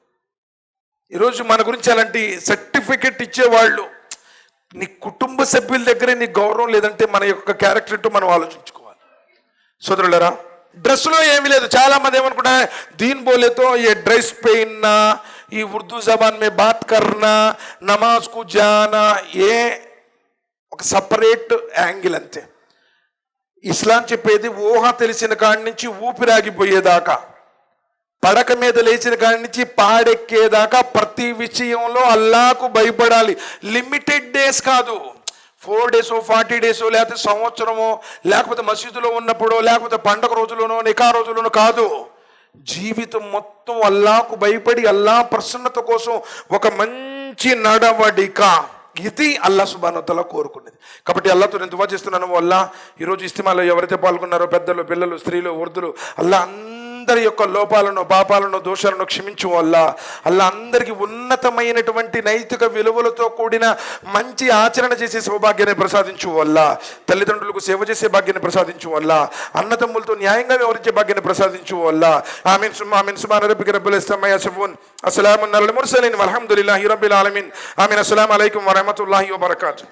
ఈరోజు మన గురించి అలాంటి సర్టిఫికెట్ ఇచ్చేవాళ్ళు, నీ కుటుంబ సభ్యుల దగ్గరే నీ గౌరవం లేదంటే మన యొక్క క్యారెక్టర్ ఏంటో మనం ఆలోచించుకోవాలి. సోదరులారా, డ్రెస్లో ఏమీ లేదు. చాలా మంది ఏమనుకుంటా, దీన్ బోలేతో ఏ డ్రెస్ పెయిన్నా, ఈ ఉర్దూ జబాన్ మే బాత్ కర్నా, నమాజ్ కు జానా, ఏ ఒక సపరేట్ యాంగిల్ అంతే. ఇస్లాం చెప్పేది ఊహ తెలిసిన కాడి నుంచి ఊపిరాగిపోయేదాకా, పడక మీద లేచిన కాడి నుంచి పాడెక్కేదాకా ప్రతి విషయంలో అల్లాహకు భయపడాలి. లిమిటెడ్ డేస్ కాదు, 4 days 40 days లేకపోతే సంవత్సరమో, లేకపోతే మసీదులో ఉన్నప్పుడో, లేకపోతే పండగ రోజులోనో, నికా రోజులోనో కాదు. జీవితం మొత్తం అల్లాహకు భయపడి అల్లాహ్ ప్రసన్నత కోసం ఒక మంచి నడవడిక, ఇది అల్లాహ్ సుబ్హానహు వ తఆలా కోరుకునేది. కాబట్టి అల్లాహ్తో నేను దువా చేస్తున్నాను, అల్లాహ్ ఈరోజు ఇస్తిమాలో ఎవరైతే పాల్గొన్నారో, పెద్దలు, పిల్లలు, స్త్రీలు, వృద్ధులు, అల్లాహ్ అందరి యొక్క లోపాలను, పాపాలను, దోషాలను క్షమించు అల్లాహ్. అల్లాహ్ అందరికీ ఉన్నతమైనటువంటి నైతిక విలువలతో కూడిన మంచి ఆచరణ చేసే సౌభాగ్యాన్ని ప్రసాదించు అల్లాహ్. తల్లిదండ్రులకు సేవ చేసే భాగ్యాన్ని ప్రసాదించు అల్లాహ్. అన్నదమ్ములతో న్యాయంగా వ్యవహరించే భాగ్యాన్ని ప్రసాదించు అల్లాహ్. ఆమీన్ ఆమీన్. సుబ్హాన రబ్బిక రబ్బిల్ ఇజ్జతి అమ్మా యసిఫూన్, అస్సలామున్ అలల్ ముర్సలీన్, వల్హమ్దులిల్లాహి రబ్బిల్ ఆలమీన్. ఆమీన్. అస్సలాము అలైకుం వరహ్మతుల్లాహి వబరకాతుహు.